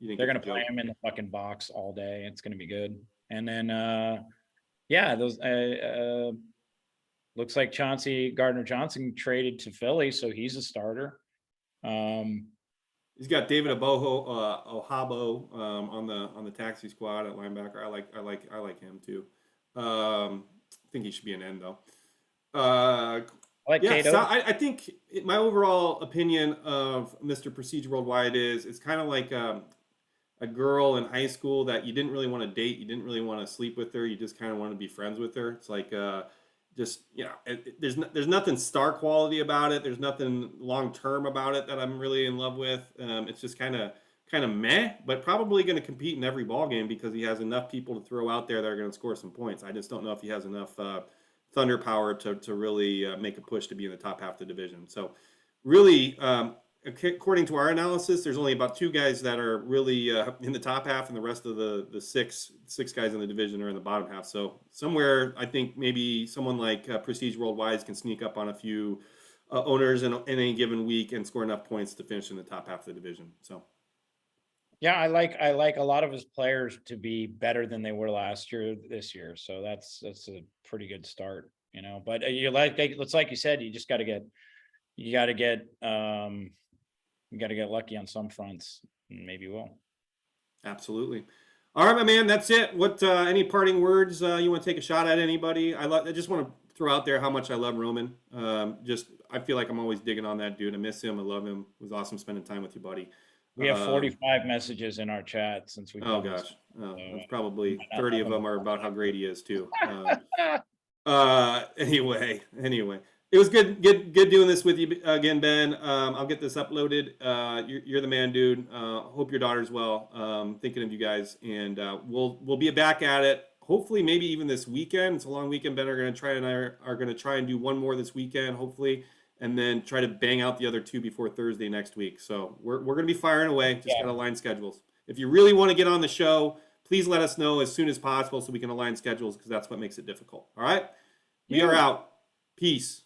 They're gonna play him in the fucking box all day. It's gonna be good. And then those looks like Chauncey Gardner-Johnson traded to Philly, so he's a starter. He's got David Ohabo on the taxi squad at linebacker. I like him too. I think he should be an end though. I think my overall opinion of Mr. Procedure Worldwide is it's kind of like a girl in high school that you didn't really want to date, you didn't really want to sleep with her, you just kind of want to be friends with her. It's like there's nothing star quality about it. There's nothing long term about it that I'm really in love with. It's just kind of meh, but probably going to compete in every ball game because he has enough people to throw out there that are going to score some points. I just don't know if he has enough thunder power to really make a push to be in the top half of the division. So really, according to our analysis, there's only about 2 guys that are really in the top half, and the rest of the six guys in the division are in the bottom half. So somewhere, I think maybe someone like Prestige Worldwide can sneak up on a few owners in any given week and score enough points to finish in the top half of the division. So. Yeah, I like a lot of his players to be better than they were last year, this year. So that's a pretty good start, But it's like you said, you just got to get lucky on some fronts, and maybe we'll. Absolutely. All right, my man, that's it. What any parting words you want to take a shot at anybody? I just want to throw out there how much I love Roman. I feel like I'm always digging on that dude. I miss him. I love him. It was awesome spending time with you, buddy. We have 45 messages in our chat since we. Oh gosh, that's probably 30 of them are about how great he is too. Anyway, it was good doing this with you again, Ben. I'll get this uploaded. You're the man, dude. Hope your daughter's well. Thinking of you guys, and we'll be back at it. Hopefully, maybe even this weekend. It's a long weekend. Ben are going to try and do one more this weekend, hopefully. And then try to bang out the other 2 before Thursday next week. So we're going to be firing away. Just got to align schedules. If you really want to get on the show, please let us know as soon as possible so we can align schedules because that's what makes it difficult. All right? We are out. Peace.